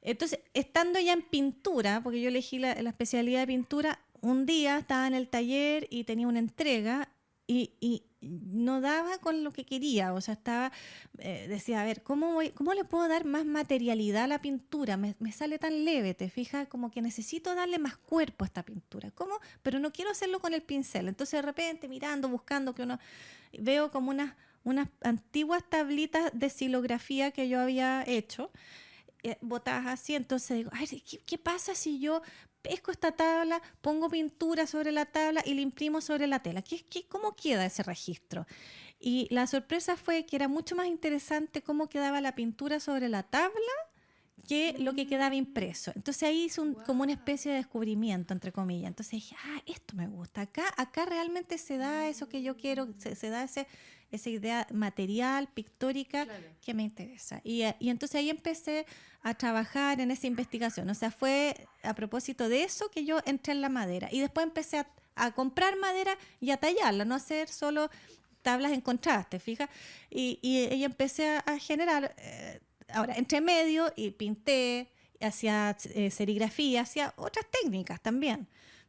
entonces, estando ya en pintura, porque yo elegí la especialidad de pintura, un día estaba en el taller y tenía una entrega y no daba con lo que quería, o sea, decía, a ver, ¿cómo le puedo dar más materialidad a la pintura? Me sale tan leve, ¿te fijas? Como que necesito darle más cuerpo a esta pintura. ¿Cómo? Pero no quiero hacerlo con el pincel. Entonces, de repente, mirando, buscando, veo como unas antiguas tablitas de xilografía que yo había hecho, botadas así. Entonces digo, ay, ¿qué pasa si yo pesco esta tabla, pongo pintura sobre la tabla y la imprimo sobre la tela? ¿Cómo queda ese registro? Y la sorpresa fue que era mucho más interesante cómo quedaba la pintura sobre la tabla que lo que quedaba impreso. Entonces ahí hice como una especie de descubrimiento, entre comillas. Entonces dije, esto me gusta. Acá realmente se da eso que yo quiero, se da esa idea material, pictórica, claro, que me interesa. Y entonces ahí empecé a trabajar en esa investigación. O sea, fue a propósito de eso que yo entré en la madera. Y después empecé a comprar madera y a tallarla, no hacer solo tablas en contraste, fija. Y empecé a generar... Ahora, entre medio, y pinté, hacía serigrafía, hacía otras técnicas también.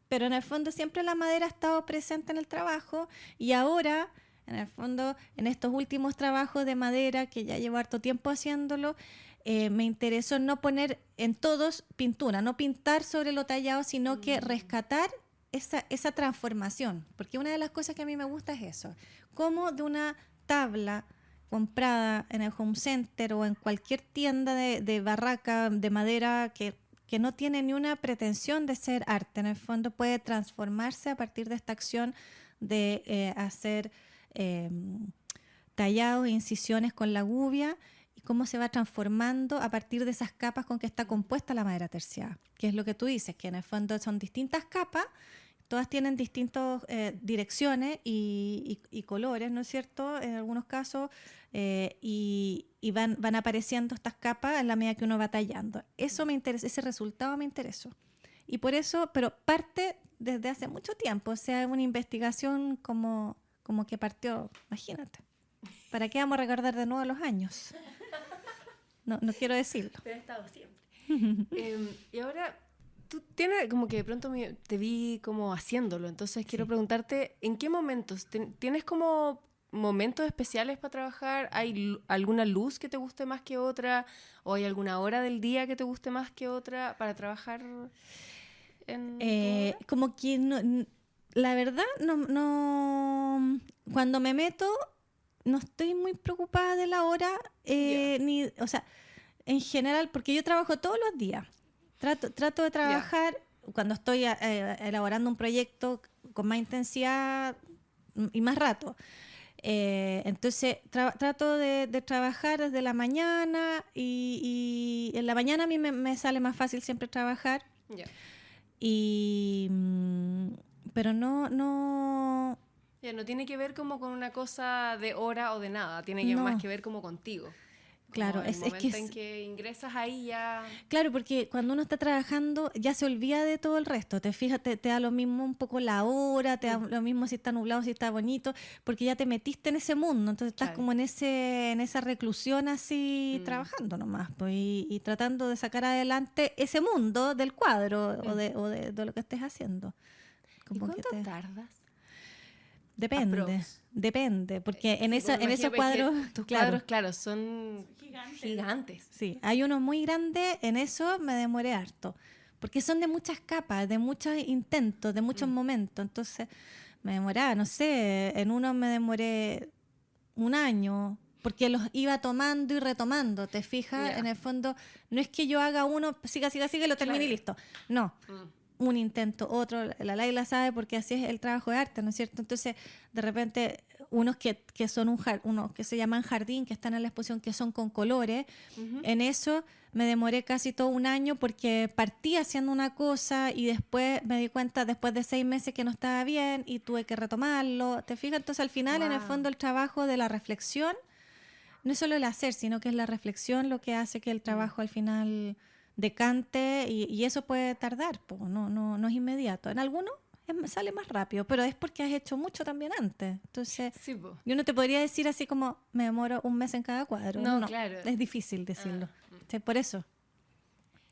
Pero en el fondo siempre la madera ha estado presente en el trabajo y ahora, en el fondo, en estos últimos trabajos de madera, que ya llevo harto tiempo haciéndolo, me interesó no poner en todos pintura, no pintar sobre lo tallado, sino que rescatar esa transformación. Porque una de las cosas que a mí me gusta es eso, cómo de una tabla comprada en el home center o en cualquier tienda de barraca de madera que no tiene ni una pretensión de ser arte, en el fondo puede transformarse a partir de esta acción de hacer tallados e incisiones con la gubia, y cómo se va transformando a partir de esas capas con que está compuesta la madera terciada, que es lo que tú dices, que en el fondo son distintas capas. Todas tienen distintas direcciones y colores, ¿no es cierto? En algunos casos, y van apareciendo estas capas en la medida que uno va tallando. Eso me interesa, ese resultado me interesó. Y por eso, pero parte desde hace mucho tiempo, o sea, es una investigación como que partió, imagínate. ¿Para qué vamos a recordar de nuevo los años? No quiero decirlo.
Pero he estado siempre. Y ahora... Tú tienes como que de pronto te vi como haciéndolo, entonces quiero preguntarte, ¿en qué momentos? ¿Tienes como momentos especiales para trabajar? ¿Hay alguna luz que te guste más que otra? ¿O hay alguna hora del día que te guste más que otra para trabajar en
como que no, la verdad, no, cuando me meto no estoy muy preocupada de la hora, ni, o sea, en general, porque yo trabajo todos los días. Trato de trabajar cuando estoy elaborando un proyecto con más intensidad y más rato. Entonces trato de trabajar desde la mañana y en la mañana a mí me sale más fácil siempre trabajar. Pero no...
Ya, no tiene que ver como con una cosa de hora o de nada, tiene más que ver como contigo.
Claro,
el momento en que ingresas ahí ya...
Claro, porque cuando uno está trabajando ya se olvida de todo el resto. Te fijas, te da lo mismo un poco la hora, te da lo mismo si está nublado, si está bonito, porque ya te metiste en ese mundo. Entonces estás como en esa reclusión así, trabajando nomás, pues, y tratando de sacar adelante ese mundo del cuadro o de lo que estés haciendo.
¿Y cuánto tardas?
Depende, porque en esos cuadros...
Tus cuadros, claro, son gigantes.
Sí, hay unos muy grandes, en eso me demoré harto, porque son de muchas capas, de muchos intentos, de muchos momentos, entonces me demoraba, no sé, en uno me demoré 1 año, porque los iba tomando y retomando, ¿te fijas? En el fondo, no es que yo haga uno, siga, y lo termine y listo, no. Un intento, otro, la Laila sabe porque así es el trabajo de arte, ¿no es cierto? Entonces, de repente, unos que son unos que se llaman jardín, que están en la exposición, que son con colores, en eso me demoré casi todo 1 año porque partí haciendo una cosa y después me di cuenta, después de 6 meses, que no estaba bien y tuve que retomarlo, ¿te fijas? Entonces, al final, en el fondo, el trabajo de la reflexión no es solo el hacer, sino que es la reflexión lo que hace que el trabajo al final decante y eso puede tardar, no es inmediato. En algunos sale más rápido, pero es porque has hecho mucho también antes. Entonces,
Sí, po.
yo no te podría decir así como me demoro un mes en cada cuadro.
No, claro.
Es difícil decirlo. Sí, por eso.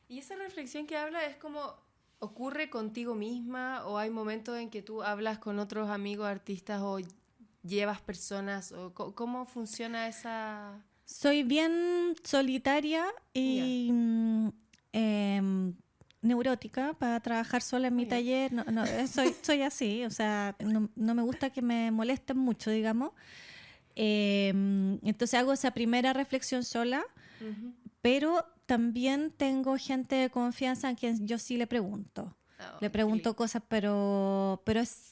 Y esa reflexión que habla es como, ¿ocurre contigo misma o hay momentos en que tú hablas con otros amigos artistas o llevas personas? O ¿cómo funciona esa...?
Soy bien solitaria y neurótica para trabajar sola en mi taller. Soy así, o sea, no me gusta que me molesten mucho, digamos. Entonces hago esa primera reflexión sola, pero también tengo gente de confianza a quien yo sí le pregunto. Le pregunto cosas, pero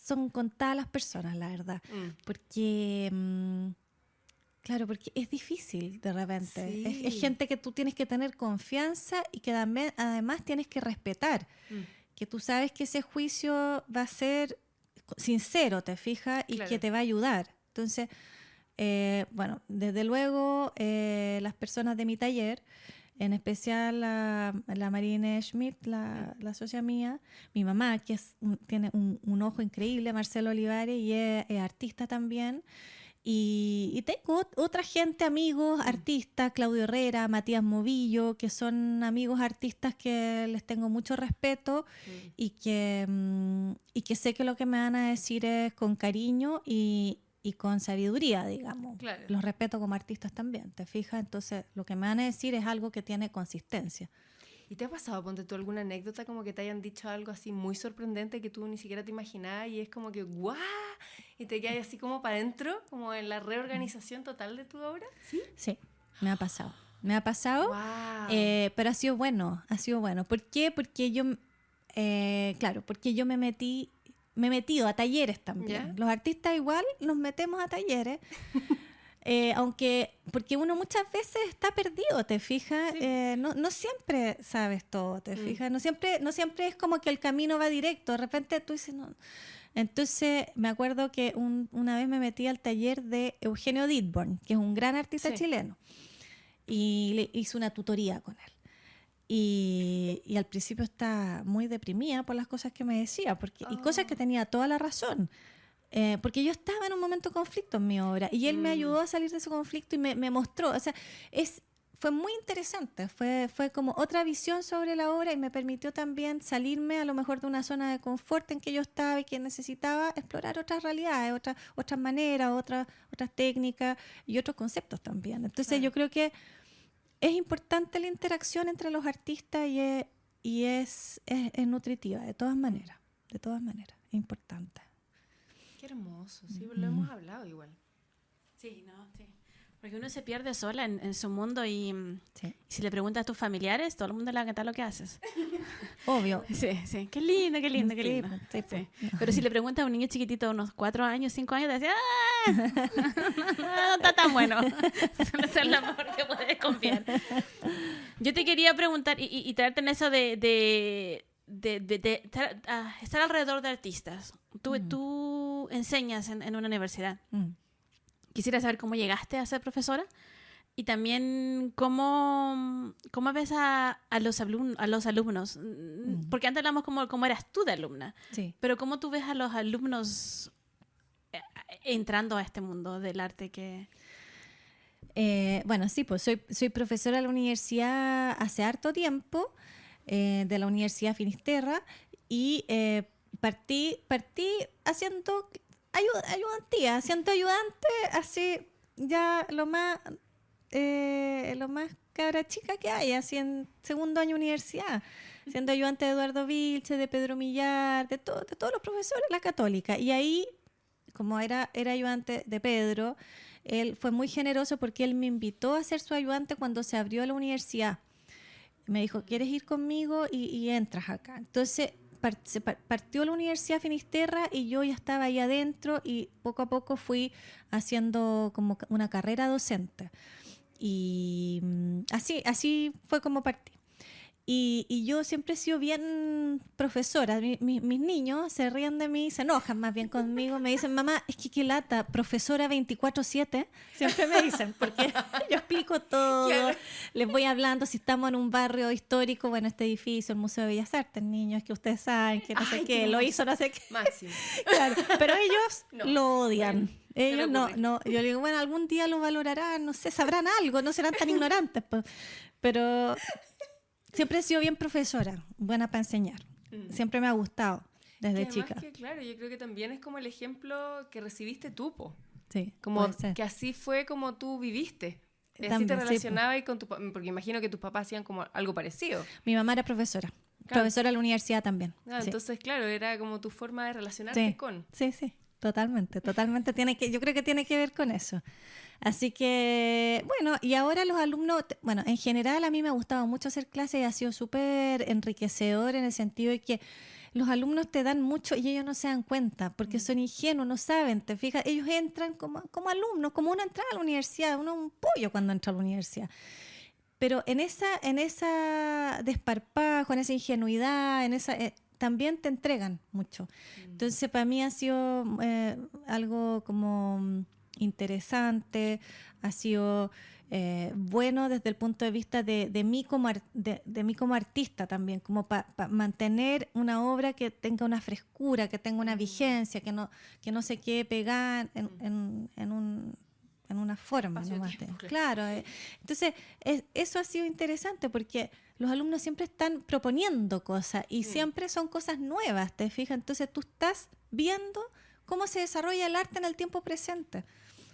son contadas las personas, la verdad. Porque, claro, porque es difícil de repente.
Sí.
Es gente que tú tienes que tener confianza y que también, además tienes que respetar. Que tú sabes que ese juicio va a ser sincero, ¿te fijas? Y
Claro.
que te va a ayudar. Entonces, bueno, desde luego las personas de mi taller, en especial la Marine Schmidt, la socia mía, mi mamá, que tiene un ojo increíble, Marcelo Olivares, y es artista también. Y tengo otra gente, amigos, artistas, Claudio Herrera, Matías Movillo, que son amigos artistas que les tengo mucho respeto y que sé que lo que me van a decir es con cariño y con sabiduría, digamos.
Claro.
Los respeto como artistas también, ¿te fijas? Entonces, lo que me van a decir es algo que tiene consistencia.
¿Y te ha pasado, ponte tú, alguna anécdota como que te hayan dicho algo así muy sorprendente que tú ni siquiera te imaginabas y es como que ¡guau! Y te quedas así como para adentro, como en la reorganización total de tu obra? ¿Sí?
Sí, me ha pasado. Me ha pasado,
Wow.
pero ha sido bueno, ha sido bueno. ¿Por qué? Porque yo, claro, porque yo me he metido a talleres también.
¿Ya?
Los artistas igual nos metemos a talleres. Porque uno muchas veces está perdido, ¿te fijas?
Sí.
No siempre sabes todo, ¿te fijas? No siempre es como que el camino va directo. De repente tú dices, no. Entonces, me acuerdo que una vez me metí al taller de Eugenio Dittborn, que es un gran artista chileno, y le hice una tutoría con él. Y al principio estaba muy deprimida por las cosas que me decía, y cosas que tenía toda la razón. Porque yo estaba en un momento de conflicto en mi obra y él me ayudó a salir de ese conflicto y me mostró, o sea, fue muy interesante, fue como otra visión sobre la obra y me permitió también salirme a lo mejor de una zona de confort en que yo estaba y que necesitaba explorar otras realidades, otras maneras, otras técnicas y otros conceptos también. Entonces yo creo que es importante la interacción entre los artistas y es nutritiva, de todas maneras, es importante.
Qué hermoso, sí, lo hemos hablado igual.
Sí, no, sí. Porque uno se pierde sola en su mundo y
Sí.
si le preguntas a tus familiares, todo el mundo le va a encantar lo que haces.
Obvio.
Sí. Qué lindo, qué lindo, qué
Sí,
lindo.
pues, sí, pues.
Sí. Pero si le preguntas a un niño chiquitito de unos 4 años, 5 años, te decía, ¡ah! No está tan bueno. Eso es lo mejor que puedes confiar. Yo te quería preguntar y traerte en eso de estar alrededor de artistas. Tú enseñas en una universidad. Quisiera saber cómo llegaste a ser profesora y también cómo ves a los alumnos. Porque antes hablamos cómo eras tú de alumna,
Sí.
pero cómo tú ves a los alumnos entrando a este mundo del arte que...
Bueno, sí, pues soy profesora de la universidad hace harto tiempo, de la Universidad Finisterra, y partí haciendo ayudantía, siendo ayudante, así ya lo más cabra chica que hay, así en segundo año de universidad, siendo ayudante de Eduardo Vilche, de Pedro Millar, de todos los profesores de la Católica. Y ahí, como era ayudante de Pedro, él fue muy generoso porque él me invitó a ser su ayudante cuando se abrió la universidad. Me dijo, ¿quieres ir conmigo? Y entras acá. Entonces partió la Universidad Finisterra y yo ya estaba ahí adentro y poco a poco fui haciendo como una carrera docente. Y así fue como partí. Y yo siempre he sido bien profesora. Mis niños se ríen de mí, se enojan más bien conmigo. Me dicen, mamá, es que qué lata, profesora 24/7. Siempre me dicen, porque yo explico todo. Claro. Les voy hablando si estamos en un barrio histórico, bueno, este edificio, el Museo de Bellas Artes, niños, que ustedes saben, que no sé qué, lo hizo no sé qué.
Máximo.
Claro, pero ellos lo odian.
Bueno,
ellos no. Yo le digo, bueno, algún día lo valorarán, no sé, sabrán algo, no serán tan ignorantes. Pues. Pero... siempre he sido bien profesora, buena para enseñar. Siempre me ha gustado desde chica.
Que, claro, yo creo que también es como el ejemplo que recibiste tú, po.
Sí,
como que así fue como tú viviste. También, así te relacionabas sí, con tu porque imagino que tus papás hacían como algo parecido.
Mi mamá era profesora, profesora de la universidad también.
Sí. Entonces, claro, era como tu forma de relacionarte con.
Sí, totalmente. Yo creo que tiene que ver con eso. Así que, bueno, y ahora los alumnos, bueno, en general a mí me ha gustado mucho hacer clases y ha sido súper enriquecedor en el sentido de que los alumnos te dan mucho y ellos no se dan cuenta porque son ingenuos, no saben, te fijas, ellos entran como alumnos, como uno entra a la universidad, uno es un pollo cuando entra a la universidad. Pero en esa desparpajo, en esa ingenuidad, también te entregan mucho. Entonces, para mí ha sido algo como... interesante, ha sido bueno desde el punto de vista de mí como artista también, como para mantener una obra que tenga una frescura, que tenga una vigencia, que no se quede pegada en una forma. Claro. Entonces, eso ha sido interesante porque los alumnos siempre están proponiendo cosas y siempre son cosas nuevas, ¿te fijas? Entonces, tú estás viendo cómo se desarrolla el arte en el tiempo presente.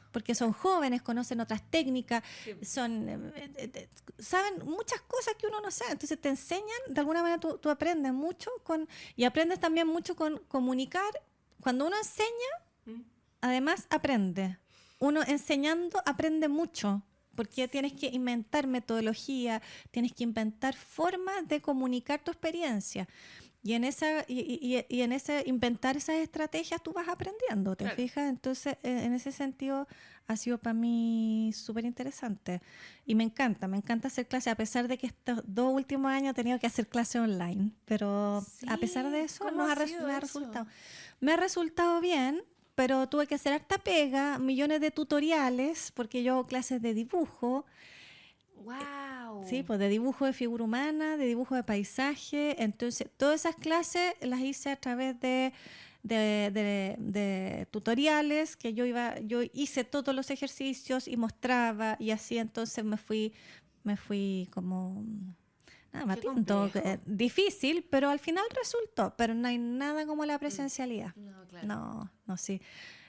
Porque son jóvenes, conocen otras técnicas, saben muchas cosas que uno no sabe. Entonces te enseñan, de alguna manera tú aprendes mucho y aprendes también mucho con comunicar. Cuando uno enseña, además aprende. Uno enseñando aprende mucho, porque tienes que inventar metodología, tienes que inventar formas de comunicar tu experiencia. Y en ese inventar esas estrategias tú vas aprendiendo, ¿te fijas? Entonces, en ese sentido ha sido para mí súper interesante. Y me encanta hacer clases, a pesar de que estos 2 últimos años he tenido que hacer clases online. Pero a pesar de eso, me ha resultado. Me ha resultado bien, pero tuve que hacer harta pega, millones de tutoriales, porque yo hago clases de dibujo.
¡Wow!
Sí, pues de dibujo de figura humana, de dibujo de paisaje. Entonces, todas esas clases las hice a través de tutoriales que yo hice todos los ejercicios y mostraba y así. Entonces me fui como batiendo. Difícil, pero al final resultó. Pero no hay nada como la presencialidad.
No, claro.
No, sí.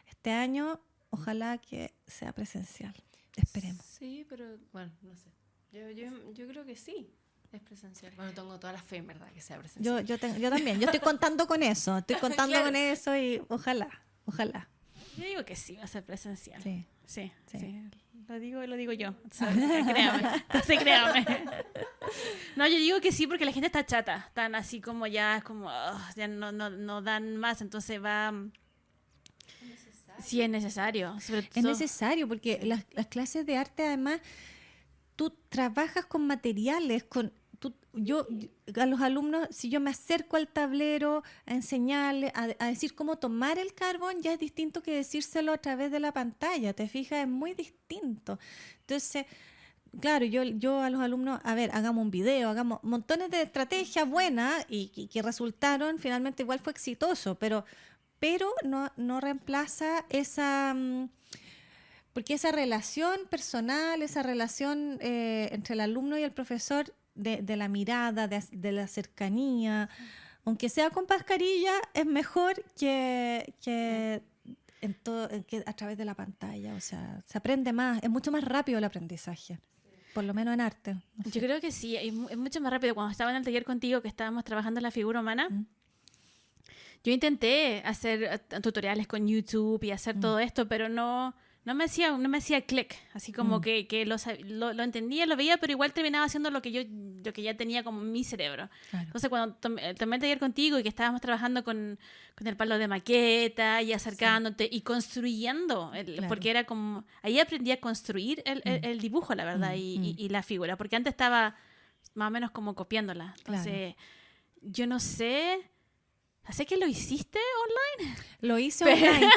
Este año, ojalá que sea presencial. Esperemos.
Sí, pero bueno, no sé. Yo creo que sí es presencial. Bueno, tengo toda la fe, en verdad, que sea presencial.
Yo también. Yo estoy contando con eso. Claro. Con eso y ojalá.
Yo digo que sí va a ser presencial. Sí. Lo digo yo. Créame. No, yo digo que sí porque la gente está chata. Están así como ya no dan más. Entonces va... Sí, es necesario.
Es necesario porque las clases de arte, además, tú trabajas con materiales, yo a los alumnos, si yo me acerco al tablero a enseñarles, a decir cómo tomar el carbón, ya es distinto que decírselo a través de la pantalla, ¿te fijas? Es muy distinto. Entonces, claro, yo a los alumnos, hagamos un video, hagamos montones de estrategias buenas y que resultaron, finalmente igual fue exitoso, pero no reemplaza esa... porque esa relación personal, esa relación entre el alumno y el profesor, de la mirada, de la cercanía, aunque sea con mascarilla, es mejor que a través de la pantalla. O sea, se aprende más, es mucho más rápido el aprendizaje, por lo menos en arte. No sé.
Yo creo que sí, es mucho más rápido. Cuando estaba en el taller contigo, que estábamos trabajando en la figura humana, yo intenté hacer tutoriales con YouTube y hacer todo esto, pero no me hacía clic, así como que lo entendía, lo veía, pero igual terminaba haciendo lo que ya tenía como en mi cerebro. Claro. Entonces, cuando tomé el taller contigo y que estábamos trabajando con el palo de maqueta y acercándote y construyendo, porque era como... Ahí aprendí a construir el dibujo, la verdad, y la figura, porque antes estaba más o menos como copiándola. Entonces, yo no sé... ¿Sé que lo hiciste online?
Lo hice online,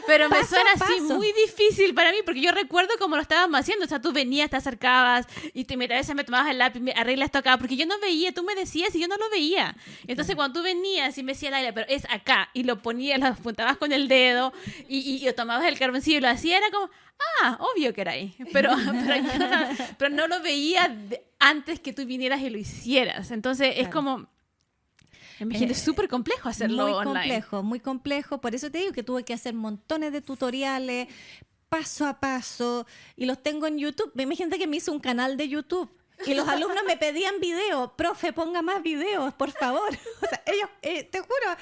pero me suena así muy difícil para mí, porque yo recuerdo cómo lo estábamos haciendo. O sea, tú venías, te acercabas y a veces me tomabas el lápiz, arreglas esto acá, porque yo no veía, tú me decías y yo no lo veía. Entonces, cuando tú venías y me decías, Laila, pero es acá, y lo ponías, lo apuntabas con el dedo y tomabas el carboncillo y lo hacías, era como, obvio que era ahí. Pero no lo veía antes que tú vinieras y lo hicieras. Entonces, es como... Me imagino es súper complejo hacerlo online.
Muy complejo. Por eso te digo que tuve que hacer montones de tutoriales, paso a paso, y los tengo en YouTube. Imagínate que me hizo un canal de YouTube y los alumnos me pedían videos. Profe, ponga más videos, por favor. O sea, ellos, te juro...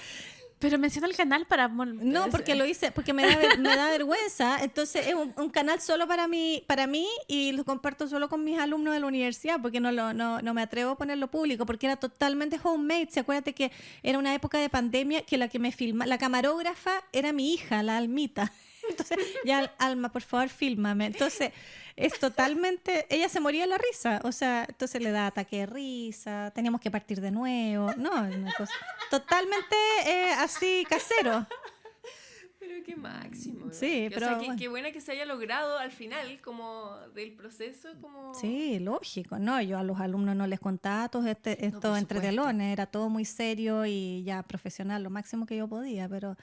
Pero menciona el canal para...
No, porque lo hice, porque me da vergüenza. Entonces es un canal solo para mí y lo comparto solo con mis alumnos de la universidad, porque no me atrevo a ponerlo público, porque era totalmente homemade. ¿Se acuérdate que era una época de pandemia que la que me filma, la camarógrafa era mi hija, la Almita? Entonces, ya Alma, por favor, fílmame. Entonces, es totalmente... Ella se moría de la risa. O sea, entonces le da ataque de risa. Teníamos que partir de nuevo. No, una cosa totalmente así, casero.
Pero qué máximo.
Sí, pero...
O sea, qué buena que se haya logrado al final, como del proceso, como...
Sí, lógico. No, yo a los alumnos no les contaba todo esto entre telones. Era todo muy serio y ya profesional, lo máximo que yo podía. Pero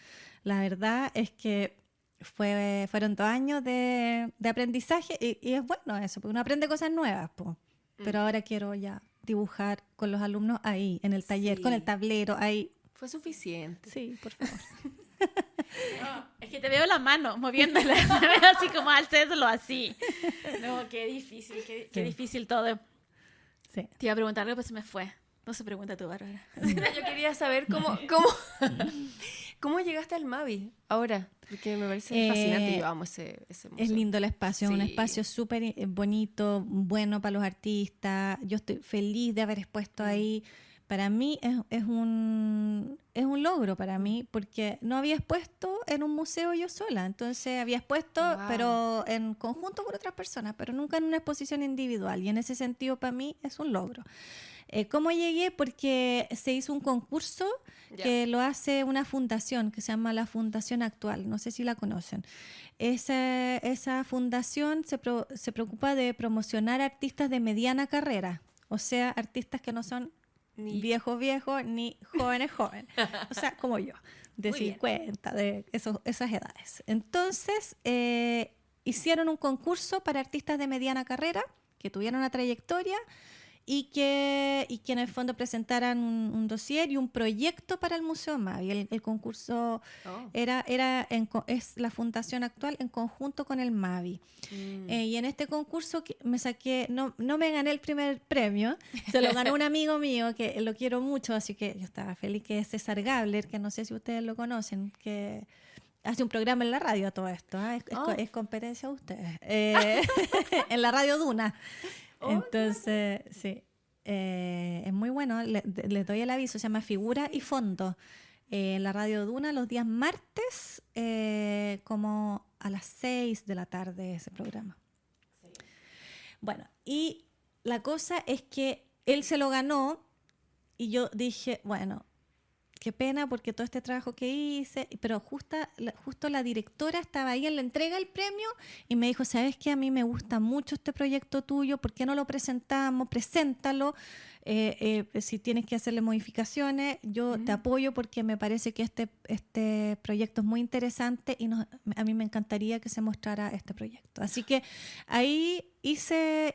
la verdad es que fueron 2 años de aprendizaje y es bueno eso, porque uno aprende cosas nuevas, po. Pero ahora quiero ya dibujar con los alumnos ahí, en el taller, con el tablero, ahí.
Fue suficiente.
Sí, por favor.
No, es que te veo la mano moviéndola, te veo así como al hacerlo así. No, qué difícil, qué difícil todo.
Sí.
Te iba a preguntar algo, pero se me fue. No se pregunta tú, Bárbara.
Yo quería saber cómo llegaste al Mavi ahora, porque me parece fascinante. Yo amo ese museo.
Es lindo el espacio,
Sí.
un espacio súper bonito, bueno para los artistas. Yo estoy feliz de haber expuesto ahí. Para mí es un logro para mí, porque no había expuesto en un museo yo sola. Entonces había expuesto, pero en conjunto con otras personas, pero nunca en una exposición individual. Y en ese sentido, para mí, es un logro. ¿Cómo llegué? Porque se hizo un concurso que lo hace una fundación que se llama la Fundación Actual. No sé si la conocen. Esa fundación se preocupa de promocionar artistas de mediana carrera. O sea, artistas que no son ni viejos, ni jóvenes. O sea, como yo, de
Muy
50, de esas edades. Entonces, hicieron un concurso para artistas de mediana carrera que tuvieron una trayectoria y que en el fondo presentaran un dossier y un proyecto para el Museo Mavi. El concurso es la Fundación Actual en conjunto con el Mavi. Y en este concurso me saqué, no me gané el primer premio, se lo ganó un amigo mío que lo quiero mucho, así que yo estaba feliz, que es César Gabler, que no sé si ustedes lo conocen, que hace un programa en la radio a todo esto, es competencia de ustedes, en la radio Duna. Entonces, sí, es muy bueno. Les doy el aviso, se llama Figura y Fondo. En la radio Duna los días martes, como a las 6 de la tarde ese programa. Sí. Bueno, y la cosa es que él se lo ganó y yo dije, bueno, qué pena porque todo este trabajo que hice, pero justo la directora estaba ahí en la entrega del premio y me dijo, ¿sabes qué? A mí me gusta mucho este proyecto tuyo, ¿por qué no lo presentamos? Preséntalo, si tienes que hacerle modificaciones, yo te apoyo porque me parece que este proyecto es muy interesante y a mí me encantaría que se mostrara este proyecto. Así que ahí hice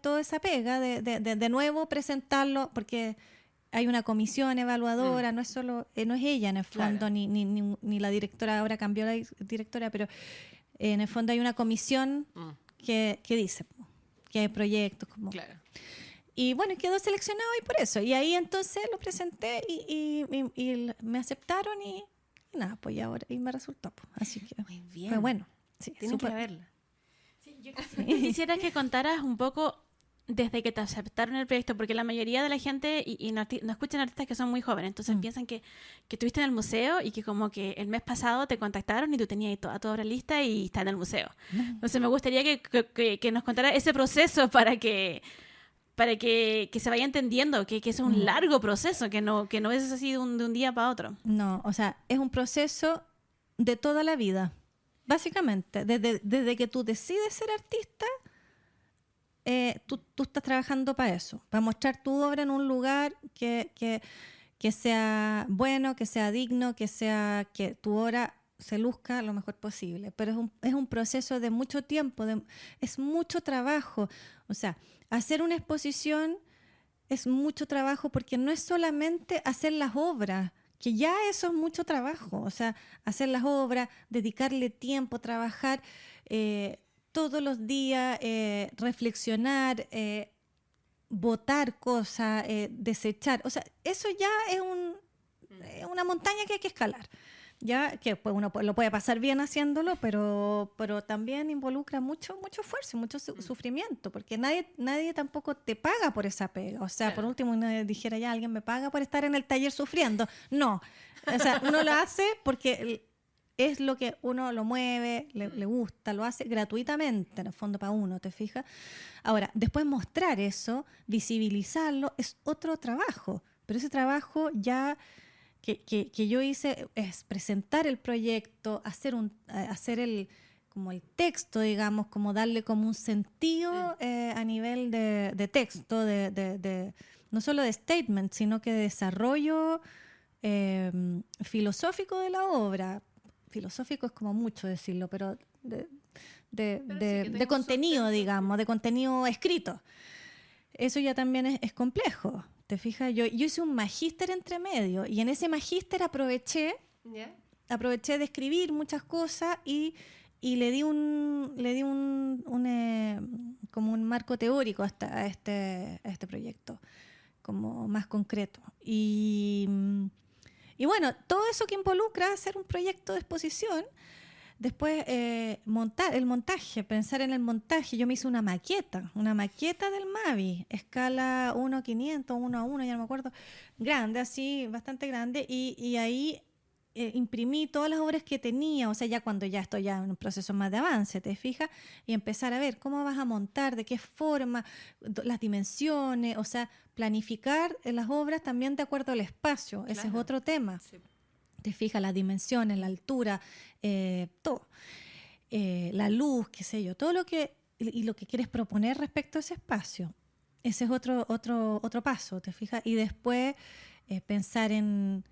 toda esa pega de nuevo presentarlo, porque hay una comisión evaluadora, no es ella en el fondo, claro. ni la directora, ahora cambió la directora, pero en el fondo hay una comisión que dice que hay proyectos como...
Claro.
Y bueno, quedó seleccionado y por eso. Y ahí entonces lo presenté y me aceptaron y nada, pues ahora y me resultó. Así que
muy bien.
Fue bueno. Sí,
tienes que verla.
Sí, yo quisiera que contaras un poco desde que te aceptaron el proyecto, porque la mayoría de la gente y no escuchan artistas que son muy jóvenes, entonces piensan que estuviste en el museo y que como que el mes pasado te contactaron y tú tenías toda tu obra lista y está en el museo. Entonces me gustaría que nos contara ese proceso para que para que se vaya entendiendo que es un largo proceso, que no es así de un día para otro.
No, o sea, es un proceso de toda la vida, básicamente. Desde que tú decides ser artista, tú estás trabajando para eso, para mostrar tu obra en un lugar que sea bueno, que sea digno, que tu obra se luzca lo mejor posible. Pero es un proceso de mucho tiempo, es mucho trabajo. O sea, hacer una exposición es mucho trabajo porque no es solamente hacer las obras, que ya eso es mucho trabajo. O sea, hacer las obras, dedicarle tiempo, trabajar todos los días, reflexionar, botar cosas, desechar. O sea, eso ya es una montaña que hay que escalar. Ya que pues uno lo puede pasar bien haciéndolo, pero también involucra mucho esfuerzo, mucho sufrimiento, porque nadie tampoco te paga por esa pega. O sea, claro. Por último uno dijera, ya alguien me paga por estar en el taller sufriendo. No, o sea, uno lo hace porque es lo que uno lo mueve, le gusta, lo hace gratuitamente, en el fondo para uno, ¿te fijas? Ahora, después mostrar eso, visibilizarlo, es otro trabajo, pero ese trabajo ya que yo hice es presentar el proyecto, hacer como el texto, digamos, como darle como un sentido a nivel de texto, no solo de statement, sino que de desarrollo filosófico de la obra. Filosófico es como mucho decirlo, pero de contenido, digamos, de contenido escrito. Eso ya también es complejo. ¿Te fijas? Yo hice un magíster entre medio y en ese magíster aproveché de escribir muchas cosas y le di como un marco teórico a este proyecto, como más concreto. Y bueno, todo eso que involucra hacer un proyecto de exposición. Después, el montaje, pensar en el montaje. Yo me hice una maqueta del Mavi, escala 1:500, 1:1, ya no me acuerdo, grande, así, bastante grande, y ahí imprimí todas las obras que tenía, o sea, ya cuando ya estoy ya en un proceso más de avance, ¿te fijas? Y empezar a ver cómo vas a montar, de qué forma, las dimensiones, o sea, planificar las obras también de acuerdo al espacio, claro. Ese es otro tema. Sí. Te fijas las dimensiones, la altura, todo. La luz, qué sé yo, todo lo que quieres proponer respecto a ese espacio. Ese es otro paso, ¿te fijas? Y después pensar en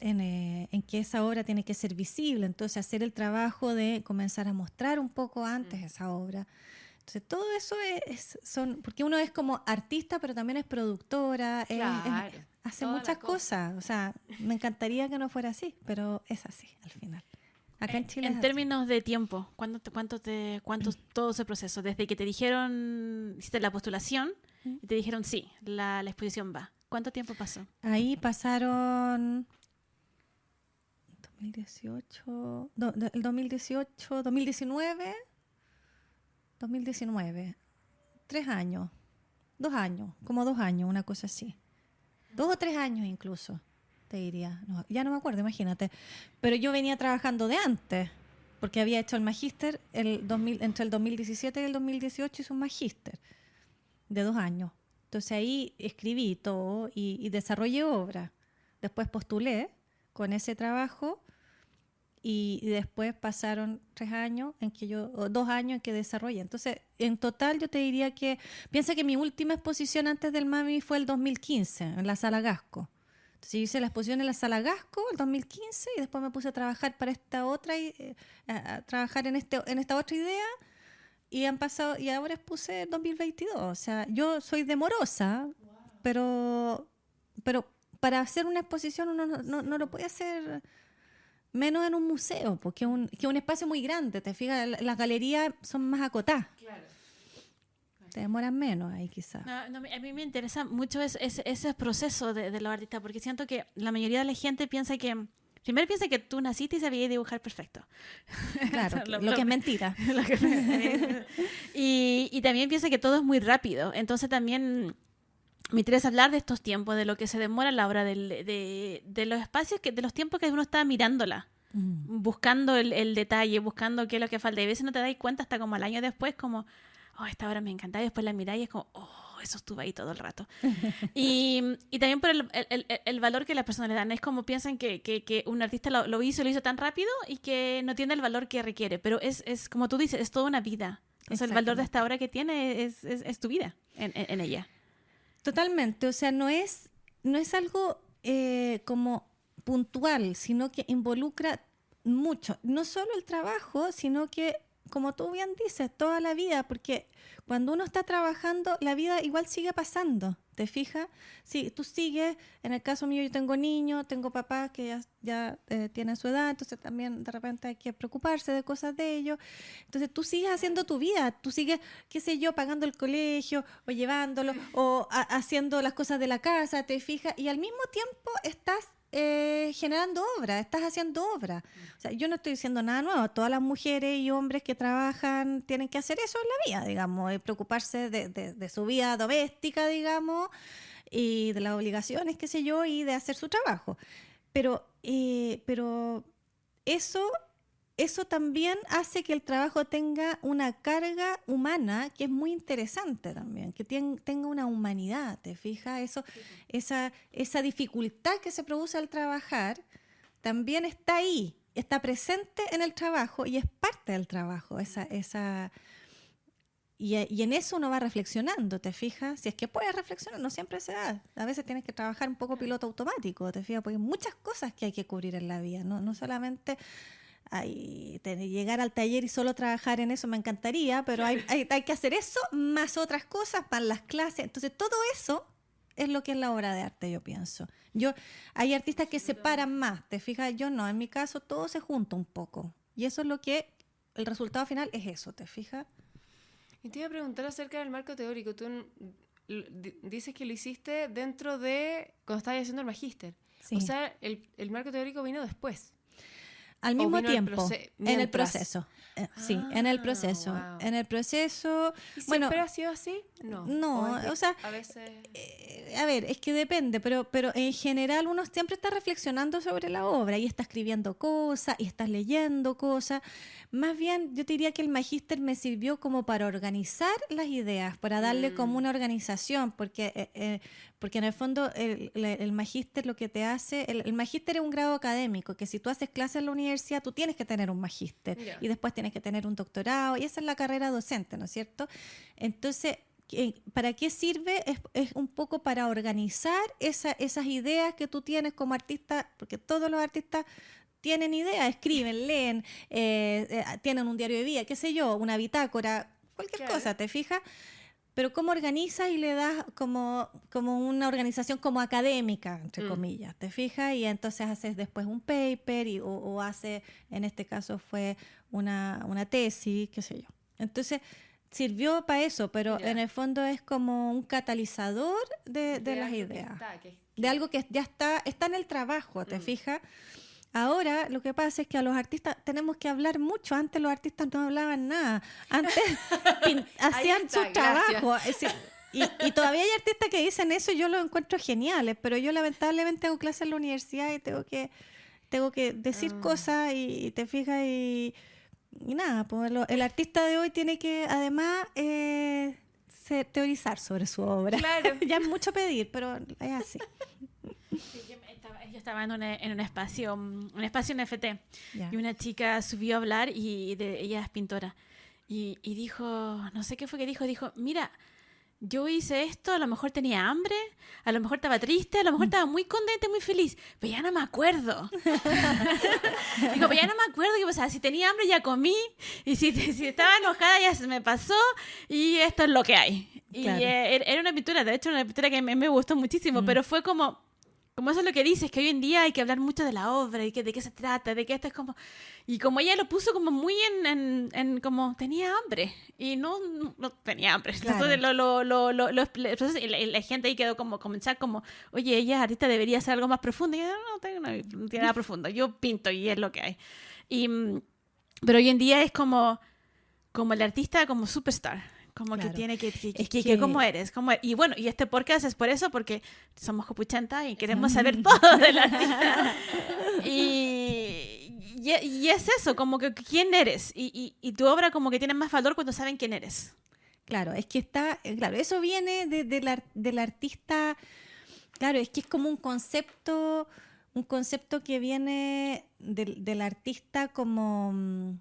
que esa obra tiene que ser visible. Entonces hacer el trabajo de comenzar a mostrar un poco antes esa obra. Entonces todo eso porque uno es como artista, pero también es productora, claro. Hace muchas cosas. O sea, me encantaría que no fuera así, pero es así al final. Acá en Chile.
En términos de tiempo, ¿cuánto todo ese proceso? Desde que te dijeron, hiciste la postulación y te dijeron sí, la exposición va. ¿Cuánto tiempo pasó?
Ahí pasaron 2019, 3 años, 2 años, como 2 años, una cosa así. 2 o 3 años incluso, te diría. No, ya no me acuerdo, imagínate. Pero yo venía trabajando de antes, porque había hecho el magíster entre el 2017 y el 2018 hice un magíster de 2 años. Entonces ahí escribí todo y desarrollé obra. Después postulé con ese trabajo y después pasaron 2 años en que desarrollé. Entonces, en total yo te diría que, piensa que mi última exposición antes del Mami fue el 2015, en la Sala Gasco. Entonces yo hice la exposición en la Sala Gasco el 2015 y después me puse a trabajar para esta otra, a trabajar en esta otra idea y ahora expuse el 2022. O sea, yo soy demorosa, pero para hacer una exposición uno no lo puede hacer menos en un museo, porque es un espacio muy grande, te fijas, las galerías son más acotadas. Claro. Te demoran menos ahí quizás.
A mí me interesa mucho ese proceso de los artistas, porque siento que la mayoría de la gente piensa que tú naciste y sabías dibujar perfecto.
Claro, lo que es mentira.
Y también piensa que todo es muy rápido, entonces también me interesa hablar de estos tiempos, de lo que se demora a la hora de los espacios, de los tiempos que uno está mirándola, buscando el detalle, buscando qué es lo que falta. Y a veces no te das cuenta hasta como al año después, como, esta obra me encantaba, y después la mirás y es como, eso estuvo ahí todo el rato. Y también por el valor que las personas le dan. Es como piensan que un artista lo hizo tan rápido y que no tiene el valor que requiere. Pero es como tú dices, es toda una vida. Entonces el valor de esta obra que tiene es tu vida en ella.
Totalmente, o sea, no es algo como puntual, sino que involucra mucho, no solo el trabajo, sino que, como tú bien dices, toda la vida, porque cuando uno está trabajando, la vida igual sigue pasando, ¿te fijas? Sí, tú sigues, en el caso mío yo tengo niños, tengo papás que ya tienen su edad, entonces también de repente hay que preocuparse de cosas de ellos, entonces tú sigues haciendo tu vida, tú sigues, qué sé yo, pagando el colegio, o llevándolo, o haciendo las cosas de la casa, ¿te fijas? Y al mismo tiempo estás generando obra, estás haciendo obra. O sea, yo no estoy diciendo nada nuevo. Todas las mujeres y hombres que trabajan tienen que hacer eso en la vida, digamos, preocuparse de su vida doméstica, digamos, y de las obligaciones, qué sé yo, y de hacer su trabajo. Pero eso también hace que el trabajo tenga una carga humana que es muy interesante también, que tenga una humanidad, ¿te fijas? Esa dificultad que se produce al trabajar también está ahí, está presente en el trabajo y es parte del trabajo. Y en eso uno va reflexionando, ¿te fijas? Si es que puedes reflexionar, no siempre se da. A veces tienes que trabajar un poco piloto automático, ¿te fijas? Porque hay muchas cosas que hay que cubrir en la vida, no solamente... llegar al taller y solo trabajar en eso me encantaría, pero hay que hacer eso más otras cosas para las clases. Entonces todo eso es lo que es la obra de arte, yo pienso. Hay artistas que separan más, ¿te fijas? Yo no, en mi caso todo se junta un poco y eso es lo que el resultado final es eso, ¿te fijas?
Y te iba a preguntar acerca del marco teórico. Tú dices que lo hiciste dentro de cuando estabas haciendo el magíster.
Sí.
O sea, el marco teórico vino después.
Al mismo tiempo, en el proceso. Sí, en el proceso.
Wow.
En el proceso.
¿Y siempre ha sido así?
No, o sea,
a veces...
a ver, es que depende, pero en general uno siempre está reflexionando sobre la obra y está escribiendo cosas y estás leyendo cosas. Más bien, yo te diría que el magíster me sirvió como para organizar las ideas, para darle como una organización, porque en el fondo el magíster lo que te hace, el magíster es un grado académico, que si tú haces clases en la universidad, tú tienes que tener un magíster y después tienes que tener un doctorado, y esa es la carrera docente, ¿no es cierto? Entonces, ¿para qué sirve? Es un poco para organizar esas ideas que tú tienes como artista, porque todos los artistas tienen ideas, escriben, leen, tienen un diario de vida, qué sé yo, una bitácora, cualquier cosa, ¿te fijas? Pero cómo organizas y le das como una organización como académica, entre comillas, ¿te fijas? Y entonces haces después un paper o hace, en este caso fue una tesis, qué sé yo. Entonces sirvió para eso, pero en el fondo es como un catalizador de las ideas. De algo que ya está en el trabajo, ¿te fijas? Ahora lo que pasa es que a los artistas tenemos que hablar mucho. Antes los artistas no hablaban nada. Antes hacían su trabajo. Y todavía hay artistas que dicen eso y yo lo encuentro geniales, pero yo lamentablemente hago clases en la universidad y tengo que decir cosas y te fijas y nada, pues el artista de hoy tiene que además teorizar sobre su obra.
Claro.
Ya es mucho pedir, pero es así.
Sí, yo estaba en un espacio NFT y una chica subió a hablar y ella es pintora y dijo, no sé qué fue que dijo, mira, yo hice esto, a lo mejor tenía hambre, a lo mejor estaba triste, a lo mejor estaba muy contenta, muy feliz, pero ya no me acuerdo. Digo, pero ya no me acuerdo, o sea, si tenía hambre ya comí, y si estaba enojada ya se me pasó, y esto es lo que hay. Claro. Y era una pintura, de hecho una pintura que me gustó muchísimo, pero fue como eso es lo que dices, que hoy en día hay que hablar mucho de la obra y de qué se trata, de que esto es como... Y como ella lo puso como muy en como tenía hambre y no tenía hambre. Claro. Entonces la gente ahí quedó como comenzar como, oye, ella es artista, debería hacer algo más profundo. Y yo, no tiene nada profundo, yo pinto y es lo que hay. Pero hoy en día es como el artista como superstar. Como claro. Que tiene que ¿cómo eres? Y bueno, y este podcast es por eso, porque somos copuchantas y queremos saber todo del artista. Y es eso, como que quién eres. Y tu obra como que tiene más valor cuando saben quién eres.
Claro, es que está, claro, eso viene del artista, claro, es que es como un concepto que viene del artista como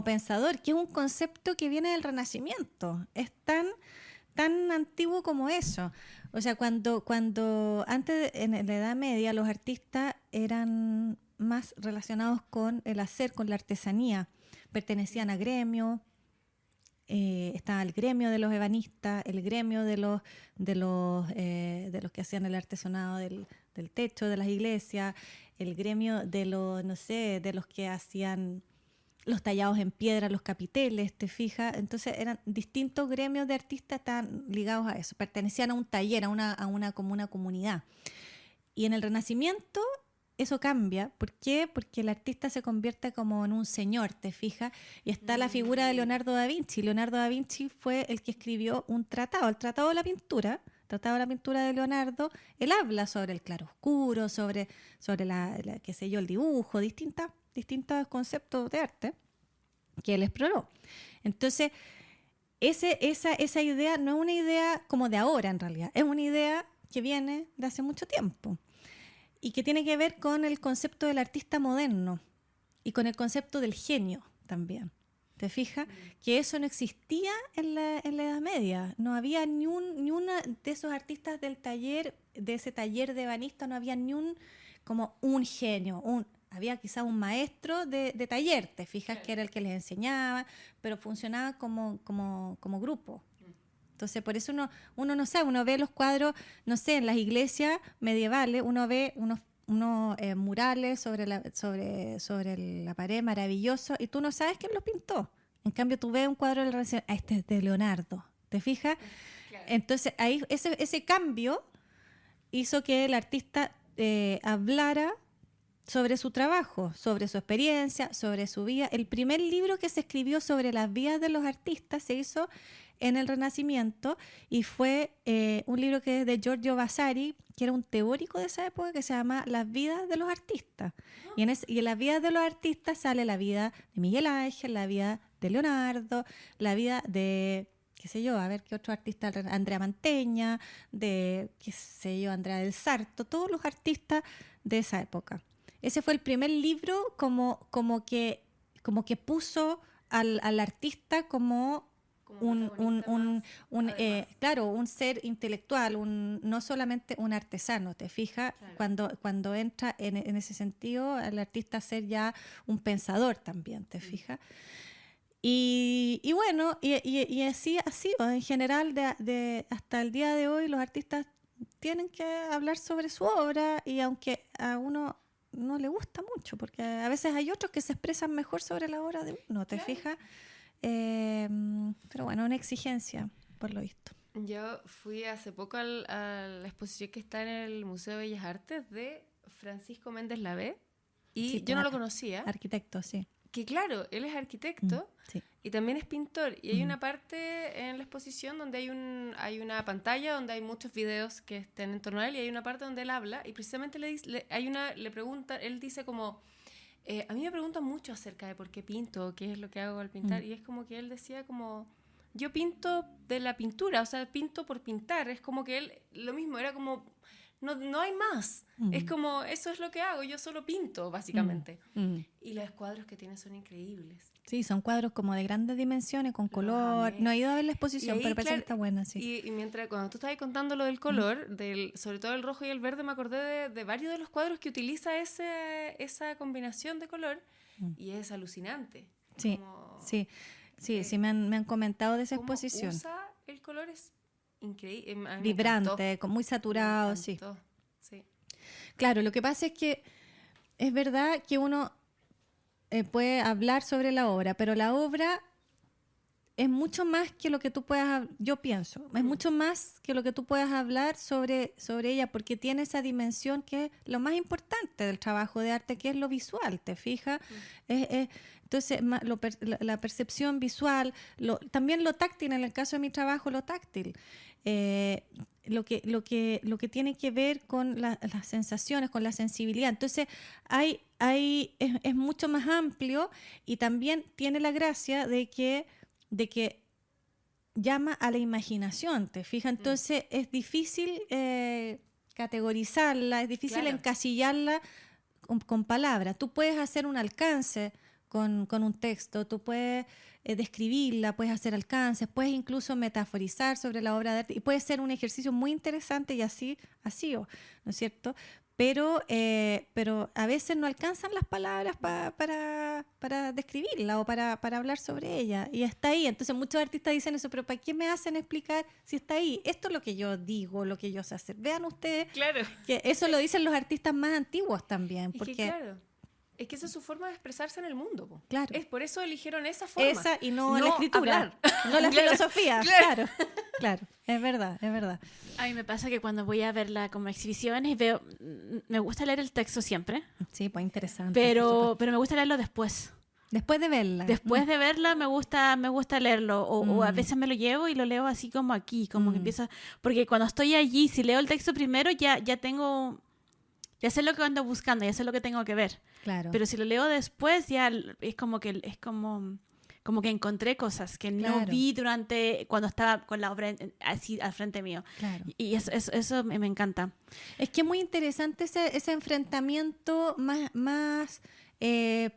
pensador, que es un concepto que viene del Renacimiento, es tan antiguo como eso. O sea, cuando antes, en la Edad Media, los artistas eran más relacionados con el hacer, con la artesanía, pertenecían a gremios. Estaba el gremio de los ebanistas, el gremio de los que hacían el artesanado del techo de las iglesias, el gremio de los, no sé, de los que hacían los tallados en piedra, los capiteles, ¿te fijas? Entonces eran distintos gremios de artistas, estaban ligados a eso, pertenecían a un taller, a una comunidad. Y en el Renacimiento eso cambia. ¿Por qué? Porque el artista se convierte como en un señor, ¿te fijas? Y está la figura de Leonardo da Vinci. Leonardo da Vinci fue el que escribió un tratado, el Tratado de la Pintura. Tratado de la Pintura de Leonardo. Él habla sobre el claroscuro, sobre qué sé yo, el dibujo, distintos conceptos de arte que él exploró. Entonces, esa idea no es una idea como de ahora en realidad, es una idea que viene de hace mucho tiempo y que tiene que ver con el concepto del artista moderno y con el concepto del genio también. ¿Te fijas? Que eso no existía en la Edad Media. No había ni uno de esos artistas del taller, de ese taller de ebanista, no había como un genio. Había quizás un maestro de taller, ¿te fijas? Claro. Que era el que les enseñaba, pero funcionaba como grupo. Entonces, por eso uno no sabe, uno ve los cuadros, no sé, en las iglesias medievales, uno ve unos murales sobre la pared maravillosos y tú no sabes quién los pintó. En cambio, tú ves un cuadro del Renacimiento, este es de Leonardo, ¿te fijas? Claro. Entonces, ahí ese cambio hizo que el artista hablara sobre su trabajo, sobre su experiencia, sobre su vida. El primer libro que se escribió sobre las vidas de los artistas se hizo en el Renacimiento y fue un libro que es de Giorgio Vasari, que era un teórico de esa época, que se llama Las vidas de los artistas. Y en las vidas de los artistas sale la vida de Miguel Ángel, la vida de Leonardo, la vida de, qué sé yo, a ver qué otro artista, Andrea Mantegna, de, qué sé yo, Andrea del Sarto, todos los artistas de esa época. Ese fue el primer libro como que puso al artista como un ser intelectual, no solamente un artesano, ¿te fijas? Claro. Cuando entra en ese sentido, el artista ser ya un pensador también, ¿te fijas? Y bueno, y así ha sido. En general, hasta el día de hoy, los artistas tienen que hablar sobre su obra, y aunque a uno no le gusta mucho, porque a veces hay otros que se expresan mejor sobre la obra de uno, ¿te fijas? Pero bueno, una exigencia, por lo visto.
Yo fui hace poco a la exposición que está en el Museo de Bellas Artes de Francisco Méndez Lavé, y sí, yo no lo conocía.
Arquitecto, sí.
Que claro, él es arquitecto sí. Y también es pintor. Y hay una parte en la exposición donde hay una pantalla donde hay muchos videos que están en torno a él, y hay una parte donde él habla y precisamente le pregunta, él dice como, a mí me preguntan mucho acerca de por qué pinto, qué es lo que hago al pintar, y es como que él decía como, yo pinto de la pintura, o sea, pinto por pintar. Es como que él, lo mismo, era como, no hay más. Es como, eso es lo que hago, yo solo pinto, básicamente. Y los cuadros que tiene son increíbles.
Sí, son cuadros como de grandes dimensiones, con color. No he ido a ver la exposición, ahí, pero parece que está buena, sí.
Y mientras, cuando tú estabas contando lo del color, sobre todo el rojo y el verde, me acordé de varios de los cuadros que utiliza esa combinación de color, y es alucinante.
Sí, como, sí, me han comentado de esa exposición.
Usa el color, es increíble.
Vibrante, muy saturado, sí. Claro, lo que pasa es que es verdad que uno puede hablar sobre la obra, pero la obra es mucho más que lo que tú puedas, yo pienso, es mucho más que lo que tú puedas hablar sobre ella, porque tiene esa dimensión que es lo más importante del trabajo de arte, que es lo visual, ¿te fijas? Entonces, la percepción visual, también lo táctil, en el caso de mi trabajo, lo táctil. Lo que tiene que ver con las sensaciones, con la sensibilidad. Entonces, es mucho más amplio, y también tiene la gracia de que llama a la imaginación, ¿te fijas? Entonces es difícil categorizarla, es difícil encasillarla con palabras. Tú puedes hacer un alcance con un texto, tú puedes describirla, puedes hacer alcances, puedes incluso metaforizar sobre la obra de arte y puede ser un ejercicio muy interesante y así ha sido, ¿no es cierto? Pero a veces no alcanzan las palabras para describirla o para hablar sobre ella y está ahí. Entonces muchos artistas dicen eso, pero ¿para qué me hacen explicar si está ahí? Esto es lo que yo digo, lo que yo sé hacer. Vean ustedes que eso lo dicen los artistas más antiguos también. Porque
es que esa es su forma de expresarse en el mundo. Po.
Claro.
Es por eso eligieron esa forma.
Esa y no la escritura,
hablar.
no la filosofía. Claro, es verdad.
A mí me pasa que cuando voy a verla como exhibiciones me gusta leer el texto siempre.
Sí, pues interesante.
Pero me gusta leerlo después.
Después de verla.
Después de verla me gusta leerlo o a veces me lo llevo y lo leo así como aquí, como que empiezo, porque cuando estoy allí, si leo el texto primero ya sé lo que ando buscando, ya sé lo que tengo que ver.
Claro.
Pero si lo leo después ya es como que encontré cosas que no vi cuando estaba con la obra así al frente mío.
Claro.
Y eso me encanta.
Es que es muy interesante ese enfrentamiento más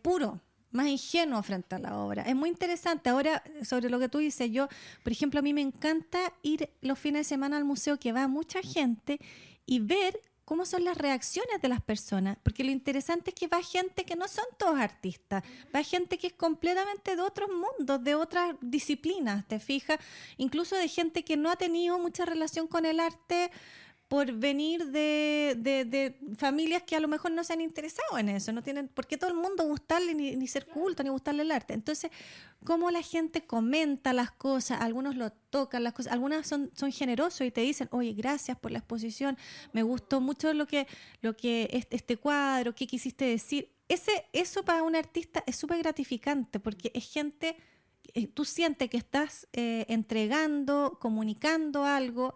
puro, más ingenuo frente a la obra. Es muy interesante. Ahora, sobre lo que tú dices, yo, por ejemplo, a mí me encanta ir los fines de semana al museo que va mucha gente y ver cómo son las reacciones de las personas, porque lo interesante es que va gente que no son todos artistas, va gente que es completamente de otros mundos, de otras disciplinas, ¿te fijas? Incluso de gente que no ha tenido mucha relación con el arte por venir de familias que a lo mejor no se han interesado en eso, no tienen por qué todo el mundo gustarle ni ser culto, ni gustarle el arte. Entonces, cómo la gente comenta las cosas, algunos lo tocan las cosas, algunas son generosos y te dicen, oye, gracias por la exposición, me gustó mucho lo que es este cuadro, qué quisiste decir. Eso para un artista es súper gratificante porque es gente, tú sientes que estás entregando, comunicando algo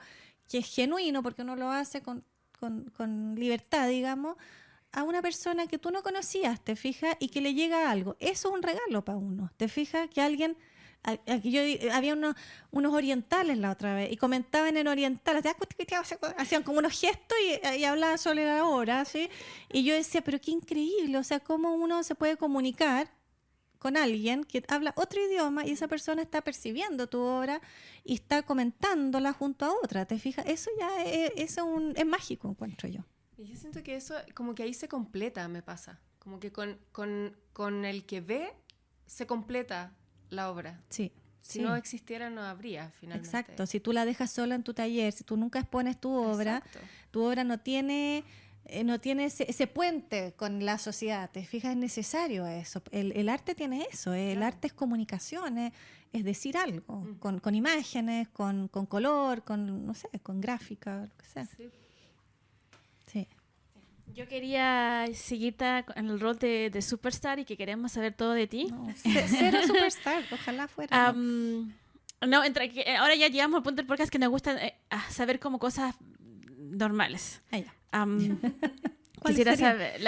que es genuino, porque uno lo hace con libertad, digamos, a una persona que tú no conocías, ¿te fijas? Y que le llega algo. Eso es un regalo para uno, ¿te fijas? Que alguien... había unos orientales la otra vez y comentaban en oriental, hacían como unos gestos y hablaban sobre la obra, ¿sí? Y yo decía, pero qué increíble, o sea, cómo uno se puede comunicar con alguien que habla otro idioma y esa persona está percibiendo tu obra y está comentándola junto a otra, ¿te fijas? Eso ya es mágico, encuentro yo.
Y yo siento que eso, como que ahí se completa, me pasa. Como que con el que ve, se completa la obra.
Sí.
Si no existiera, no habría, finalmente.
Exacto. Si tú la dejas sola en tu taller, si tú nunca expones tu obra, tu obra no tiene ese puente con la sociedad, ¿te fijas? Es necesario eso. El arte tiene eso, el arte es comunicación, es decir algo, con imágenes, con color, no sé, con gráfica, lo que sea. Sí.
Yo quería seguirte en el rol de superstar y que queremos saber todo de ti.
No, cero superstar, ojalá fuera.
Ahora ya llegamos al punto del podcast que nos gusta saber como cosas normales. Quisiera saber,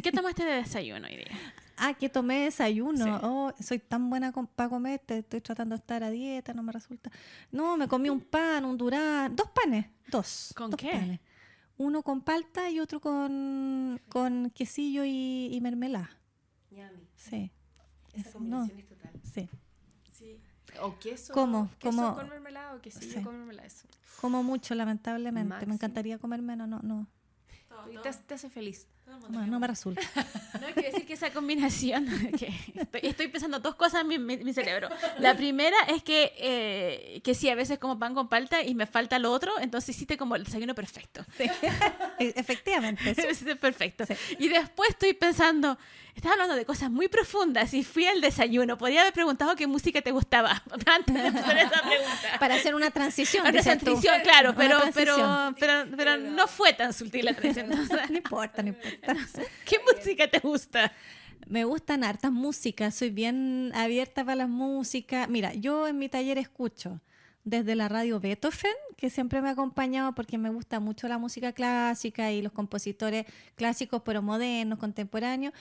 ¿qué tomaste de desayuno hoy día?
Que tomé desayuno.
Sí.
Oh, soy tan buena para comer, estoy tratando de estar a dieta, no me resulta. No, me comí un pan, un durazno, 2 panes, 2.
¿Con
2
qué?
panes. Uno con palta y otro con quesillo y mermelada.
Yummy.
Sí.
Esa combinación es total.
Sí.
Sí. O queso.
¿Cómo?
Queso con mermelada o quesillo con mermelada. Eso.
Como mucho, lamentablemente.
Máximo.
Me encantaría comer menos, no.
Te hace feliz.
No me resulta.
No, quiero decir que esa combinación, que estoy pensando 2 cosas en mi cerebro. La primera es que sí, a veces como pan con palta y me falta lo otro, entonces hiciste como el desayuno perfecto.
Sí. Efectivamente. Sí.
Es perfecto.
Sí.
Y después estoy pensando, estás hablando de cosas muy profundas y fui al desayuno. Podría haber preguntado qué música te gustaba antes de hacer esa pregunta.
Para hacer una transición.
Una
dices tú.
transición, claro,
Una transición.
pero no fue tan sutil la transición.
No importa.
¿Qué música te gusta?
Me gustan hartas músicas, soy bien abierta para las músicas. Mira, yo en mi taller escucho desde la radio Beethoven, que siempre me ha acompañado porque me gusta mucho la música clásica y los compositores clásicos, pero modernos, contemporáneos.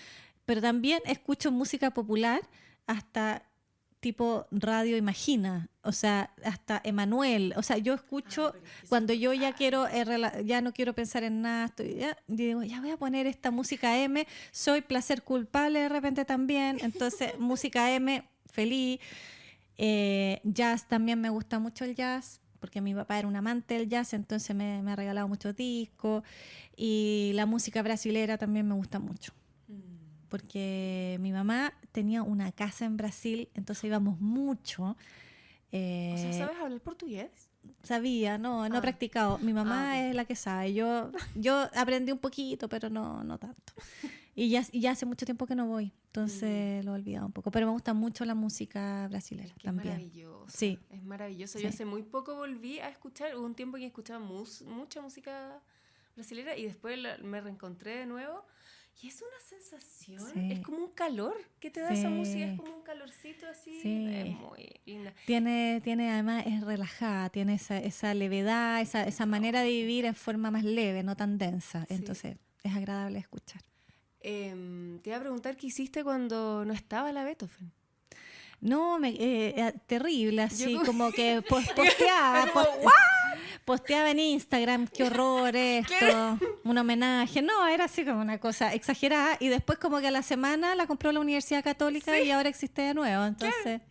Pero también escucho música popular hasta tipo Radio Imagina, o sea, hasta Emanuel. O sea, yo escucho cuando yo ya quiero, ya no quiero pensar en nada, yo digo, ya voy a poner esta música M, soy placer culpable de repente también, entonces música M, feliz. Jazz, también me gusta mucho el jazz, porque mi papá era un amante del jazz, entonces me ha regalado muchos discos. Y la música brasilera también me gusta mucho, porque mi mamá tenía una casa en Brasil, entonces íbamos mucho.
O sea, ¿sabes hablar portugués?
Sabía, no he practicado. Mi mamá es la que sabe. Yo aprendí un poquito, pero no tanto. Y ya hace mucho tiempo que no voy, entonces lo he olvidado un poco. Pero me gusta mucho la música brasileña también.
Es maravilloso.
Sí.
Es maravilloso.
Sí.
Yo hace muy poco volví a escuchar, hubo un tiempo que escuchaba mucha música brasileña y después me reencontré de nuevo. Y es una sensación, es como un calor que te da esa música, es como un calorcito así, es muy linda.
Tiene además, es relajada, tiene esa levedad, esa manera de vivir en forma más leve, no tan densa, entonces es agradable escuchar.
Te iba a preguntar qué hiciste cuando no estaba la Beethoven.
No, terrible, así como que posteaba. Posteaba en Instagram, qué horror esto, un homenaje. No, era así como una cosa exagerada. Y después como que a la semana la compró la Universidad Católica y ahora existe de nuevo. Entonces,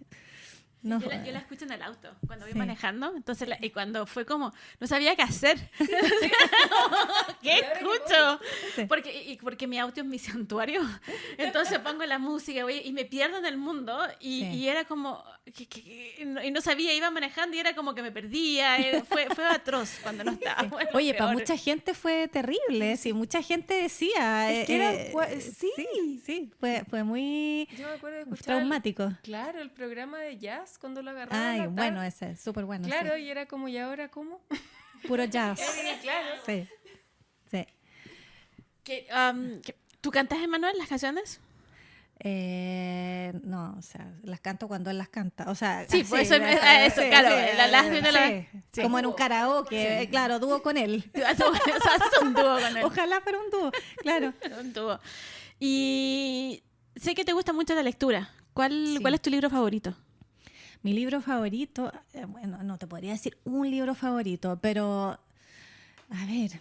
no.
Yo la escucho en el auto, cuando voy manejando. Entonces, y cuando fue como, no sabía qué hacer. ¿Qué escucho?
Sí.
Porque mi auto es mi santuario. Entonces pongo la música y me pierdo en el mundo. Y era como, y no sabía, iba manejando y era como que me perdía. Fue atroz cuando no estaba. Bueno,
oye,
peor.
para mucha gente fue terrible. Sí, mucha gente decía.
Es que era,
sí, fue muy
yo me acuerdo de escuchar
traumático.
Claro, el programa de jazz cuando lo agarraron.
Ay, bueno, ese es súper bueno.
Claro,
sí.
y era como, ¿y ahora cómo?
Puro jazz.
Claro.
Sí.
¿Tú cantas, Emanuel, las canciones?
No, o sea, las canto cuando él las canta. O sea,
sí, pues eso, claro.
Sí. Como en un karaoke, claro, dúo con él.
Un dúo con él.
Ojalá fuera un dúo, claro.
Un dúo. Y sé que te gusta mucho la lectura. ¿Cuál es tu libro favorito?
Mi libro favorito, bueno, no te podría decir un libro favorito, pero a ver,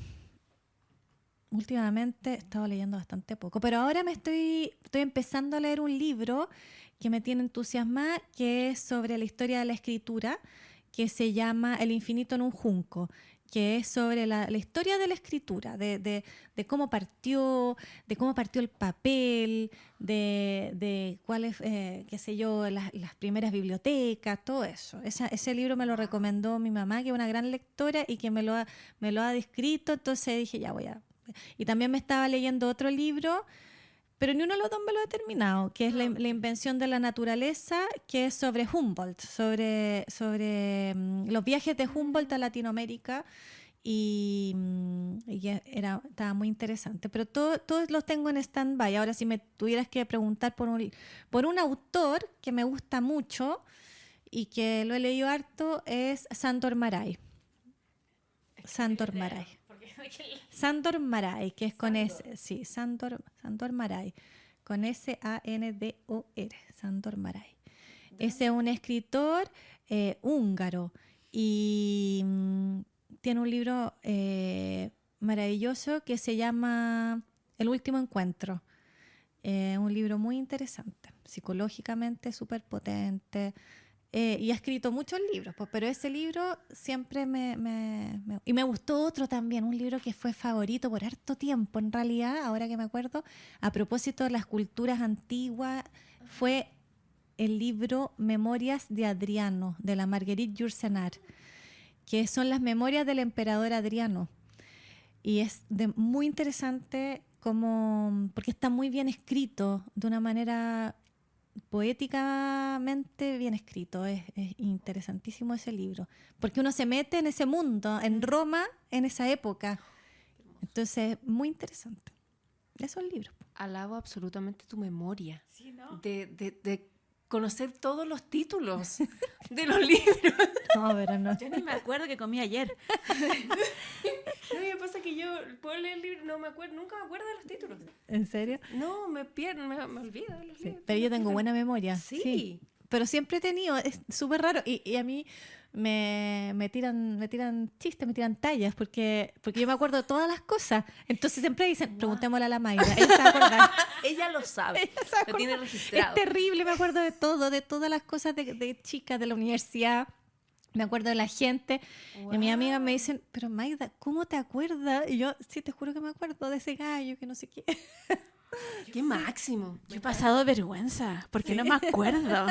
últimamente he estado leyendo bastante poco, pero ahora estoy empezando a leer un libro que me tiene entusiasmada, que es sobre la historia de la escritura, que se llama El infinito en un junco, que es sobre la historia de la escritura, de cómo partió el papel, de cuáles, qué sé yo, las primeras bibliotecas, todo eso. Ese libro me lo recomendó mi mamá, que es una gran lectora y que me lo ha descrito, entonces dije, ya voy a... Y también me estaba leyendo otro libro, pero ni uno de los dos me lo he terminado, que es la invención de la naturaleza, que es sobre Humboldt, sobre los viajes de Humboldt a Latinoamérica, y estaba muy interesante. Pero todos los tengo en stand-by. Ahora, si me tuvieras que preguntar por un autor que me gusta mucho y que lo he leído harto, es Sándor Márai. Sándor Márai, que es con S, sí, Sándor Márai, con Sandor, Sándor Márai. Ese es un escritor húngaro y tiene un libro maravilloso que se llama El último encuentro. Un libro muy interesante, psicológicamente súper potente. Y ha escrito muchos libros, pues, pero ese libro siempre y me gustó otro también, un libro que fue favorito por harto tiempo, en realidad, ahora que me acuerdo, a propósito de las culturas antiguas, fue el libro Memorias de Adriano, de la Marguerite Yourcenar, que son las memorias del emperador Adriano. Y es muy interesante porque está muy bien escrito, de una manera poéticamente bien escrito. Es interesantísimo ese libro, porque uno se mete en ese mundo, en Roma, en esa época. Entonces, muy interesante. Esos libros.
Alabo absolutamente tu memoria.
Sí, ¿no?
De conocer todos los títulos de los libros.
No, pero no.
Yo ni me acuerdo que comí ayer.
No, me pasa que yo puedo leer el libro, nunca me acuerdo de los títulos.
¿En serio?
No, me pierdo, me olvido de los libros.
Pero yo tengo buena memoria.
Sí.
pero siempre he tenido, es súper raro. Y a mí me tiran chistes, me tiran tallas, porque yo me acuerdo de todas las cosas. Entonces siempre dicen, preguntémosle a la Mayra, ella se va a acordar.
Ella lo sabe,
Ella se va a
lo tiene
acordar.
registrado.
Es terrible, me acuerdo de todo, de todas las cosas de chicas de la universidad. Me acuerdo de la gente. Y mis amigas me dicen, pero Magda, ¿cómo te acuerdas? Y yo, sí, te juro que me acuerdo de ese gallo, que no sé qué.
Qué máximo.
Yo he pasado vergüenza, porque no me acuerdo.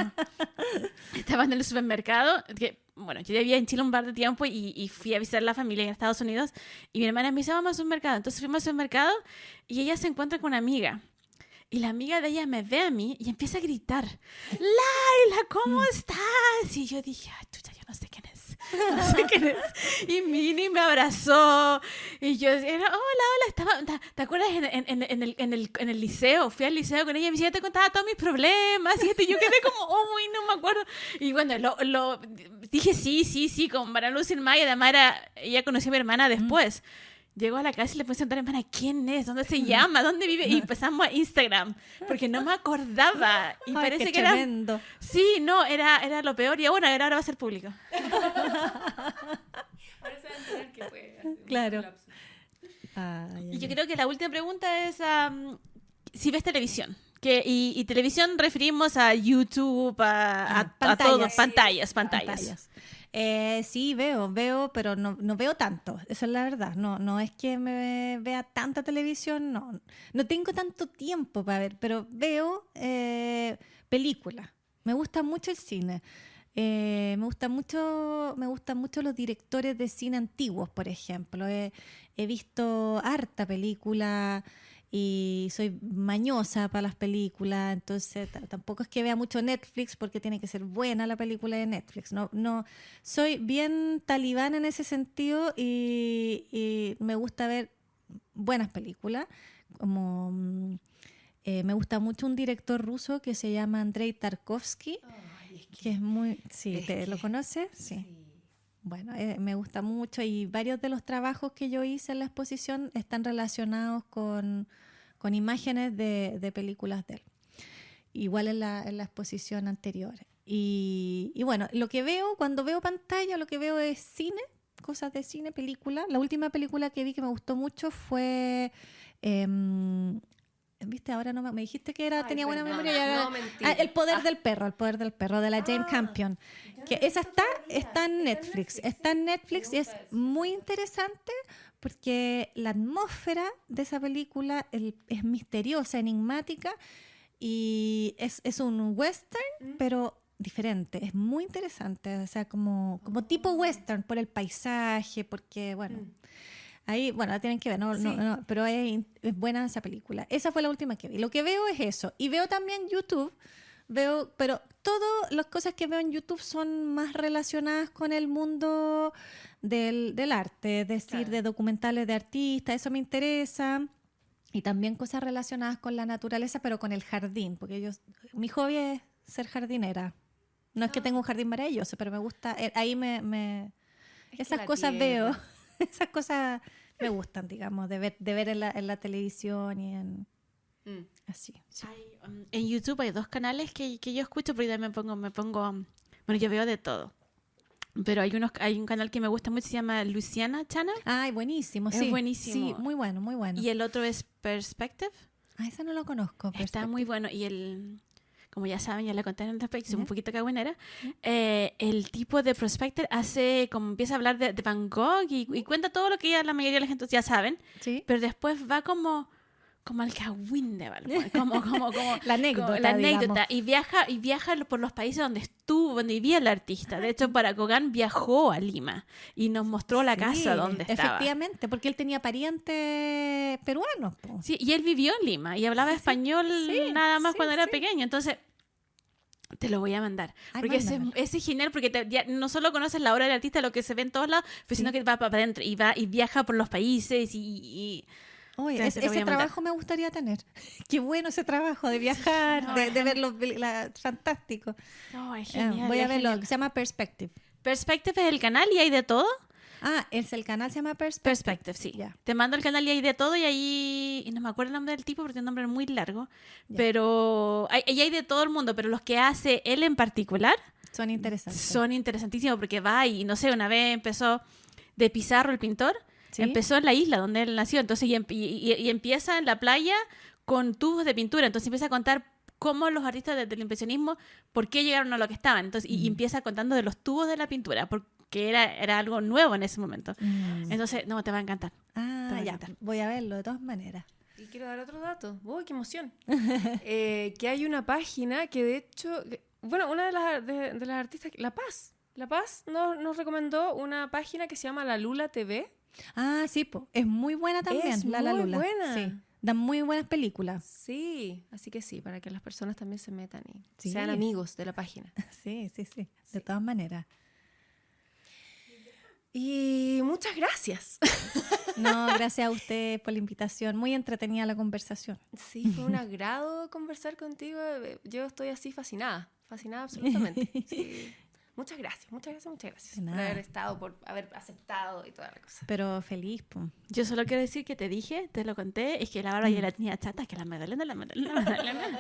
Estaba en el supermercado, bueno, yo vivía en Chile un par de tiempo y fui a visitar a la familia en Estados Unidos y mi hermana me dice, vamos al supermercado. Entonces fuimos al supermercado y ella se encuentra con una amiga. Y la amiga de ella me ve a mí y empieza a gritar, Laila, ¿cómo estás? Y yo dije, ay, chucha, yo no sé quién es. No sé quién es. Y Mini me abrazó. Y yo era, hola, ¿te acuerdas en el liceo? Fui al liceo con ella y me decía, yo te contaba todos mis problemas. Y yo quedé como, uy, no me acuerdo. Y bueno, dije sí, como para no lucir más. Y además ella conoció a mi hermana después. Llegó a la casa y le puse a preguntar a mi hermana, ¿quién es? ¿Dónde se llama? ¿Dónde vive? Y empezamos a Instagram, porque no me acordaba. Y
Ay,
parece
qué
que
tremendo.
era... Sí, no, era lo peor. Y bueno, ahora va a ser público.
Ahora se va a enterar que fue hace un
Claro.
lapso.
Ay,
Y yo creo que la última pregunta es si ves televisión. Y televisión referimos a YouTube, a todo, pantallas.
Sí, veo, pero no veo tanto, esa es la verdad. No es que me vea tanta televisión, no tengo tanto tiempo para ver, pero veo películas. Me gusta mucho el cine. Me gustan mucho los directores de cine antiguos, por ejemplo. He visto harta película y soy mañosa para las películas, entonces tampoco es que vea mucho Netflix porque tiene que ser buena la película de Netflix. No, soy bien talibán en ese sentido y me gusta ver buenas películas, como me gusta mucho un director ruso que se llama Andrei Tarkovsky, que es muy... Sí, ¿lo conoces? Sí. Bueno, me gusta mucho y varios de los trabajos que yo hice en la exposición están relacionados con imágenes de películas de él. Igual en la exposición anterior. Y bueno, lo que veo, cuando veo pantalla, lo que veo es cine, cosas de cine, película. La última película que vi que me gustó mucho fue... ¿Viste? Ahora no me dijiste que tenía buena memoria. El poder del perro, de la Jane Campion. Que esa está en Netflix. Está en Netflix y es muy interesante porque la atmósfera de esa película es misteriosa, enigmática y es un western, pero diferente. Es muy interesante. O sea, como tipo western por el paisaje, porque, bueno... Ahí, bueno, la tienen que ver, no, pero es buena esa película. Esa fue la última que vi. Lo que veo es eso. Y veo también YouTube, pero todas las cosas que veo en YouTube son más relacionadas con el mundo del arte, es decir, claro, de documentales de artistas, eso me interesa. Y también cosas relacionadas con la naturaleza, pero con el jardín, porque mi hobby es ser jardinera. No es que tenga un jardín maravilloso, pero me gusta, ahí esas cosas veo. Esas cosas me gustan, digamos, de ver en la televisión y así. Sí.
En YouTube hay 2 canales que yo escucho, porque me pongo, bueno, yo veo de todo. Pero hay un canal que me gusta mucho, se llama Luciana Channel.
Ay, buenísimo,
es buenísimo.
Sí, muy bueno, muy bueno.
Y el otro es Perspective.
Esa no lo conozco.
Está muy bueno. Y como ya saben, ya le conté en el respecto, un poquito cagüinera, el tipo de Prospector empieza a hablar de Van Gogh y cuenta todo lo que ya la mayoría de la gente ya saben, ¿sí? Pero después va como al cagüín de como
la anécdota,
y viaja por los países donde vivía el artista. De hecho, para Gauguin viajó a Lima y nos mostró la casa donde estaba.
Efectivamente, porque él tenía parientes peruanos.
Sí, y él vivió en Lima y hablaba español nada más cuando era pequeño. Entonces, te lo voy a mandar. Porque ese es genial, porque ya no solo conoces la obra del artista, lo que se ve en todos lados, sino que va para adentro y viaja por los países y
Oye, ese trabajo me gustaría tener. Qué bueno ese trabajo de viajar, de verlo, fantástico.
No, es genial.
Voy a verlo, se llama Perspective.
Perspective es el canal y hay de todo.
El canal se llama
Perspective, sí.
Ya.
Te mando el canal y hay de todo y ahí... Y no me acuerdo el nombre del tipo porque es un nombre muy largo. Pero hay de todo el mundo, pero los que hace él en particular...
Son interesantes.
Son interesantísimos porque va y, no sé, una vez empezó de Pizarro, el pintor,
¿Sí?
empezó en la isla donde él nació. Entonces, y empieza en la playa con tubos de pintura. Entonces empieza a contar cómo los artistas del impresionismo, por qué llegaron a lo que estaban. Entonces, y empieza contando de los tubos de la pintura, porque era algo nuevo en ese momento. Entonces, no, te va a encantar.
Voy a verlo de todas maneras.
Y quiero dar otro dato. ¡Uy, qué emoción! Que hay una página que, de hecho... Bueno, una de las artistas... La Paz nos recomendó una página que se llama La Lula TV.
Sí, es muy buena también.
Es
La
muy
Lula.
buena.
Sí. Dan muy buenas películas.
Sí, así que sí, para que las personas también se metan y
Sí.
sean amigos de la página.
Sí. De todas maneras.
Y muchas gracias.
No, gracias a usted por la invitación. Muy entretenida la conversación.
Sí, fue un agrado conversar contigo. Yo estoy así fascinada absolutamente. Sí. Muchas gracias
De
por
nada.
haber estado, por haber aceptado y toda la cosa.
Pero feliz, pues.
Yo solo quiero decir que te lo conté, es que la barba ya la tenía chata, que la Magdalena.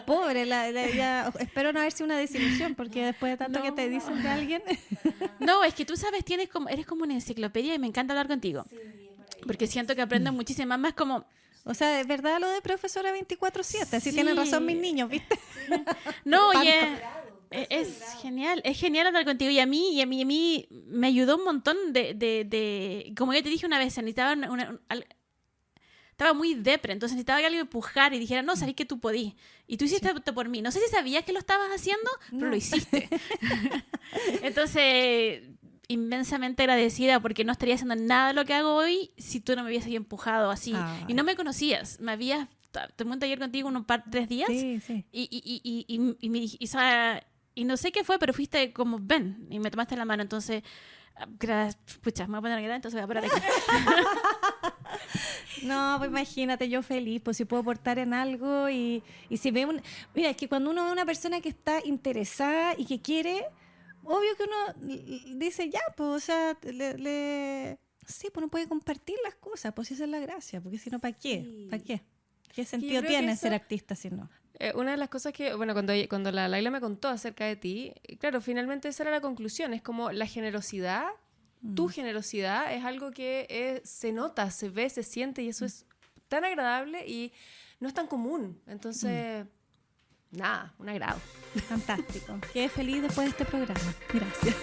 Pobre, ya, espero no haber sido una desilusión, porque después de tanto que te dicen de alguien...
No, es que tú sabes, eres como una enciclopedia y me encanta hablar contigo. Porque siento que aprendo muchísimo más como...
O sea, es verdad lo de profesora 24/7, así tienen razón mis niños, ¿viste?
No, oye, es genial hablar contigo y a mí me ayudó un montón de como ya te dije una vez, necesitaba estaba muy depre, entonces necesitaba que alguien me empujara y dijera, no, sabes que tú podís. Y tú hiciste esto por mí. No sé si sabías que lo estabas haciendo, pero lo hiciste. Entonces, inmensamente agradecida porque no estaría haciendo nada de lo que hago hoy si tú no me hubieses empujado así. Y no me conocías. Tomé un taller contigo un par, 3 días.
Sí.
Y no sé qué fue, pero fuiste como, ven, y me tomaste la mano. Entonces, pucha, me voy a poner a llorar, entonces voy a parar aquí.
No, pues imagínate, yo feliz, pues si puedo aportar en algo y si veo Mira, es que cuando uno ve una persona que está interesada y que quiere, obvio que uno dice ya, pues, o sea, sí, pues uno puede compartir las cosas, pues esa es la gracia, porque si no, ¿para qué?
Sí.
¿Para qué? ¿Qué
Yo
sentido
creo
tiene
que
ser artista si no?
Una de las cosas que, bueno, cuando la Laila me contó acerca de ti, claro, finalmente esa era la conclusión, es como la generosidad, tu generosidad es algo que se nota, se ve, se siente y eso es tan agradable y no es tan común. Entonces, nada, un agrado.
Fantástico. Quedé feliz después de este programa. Gracias.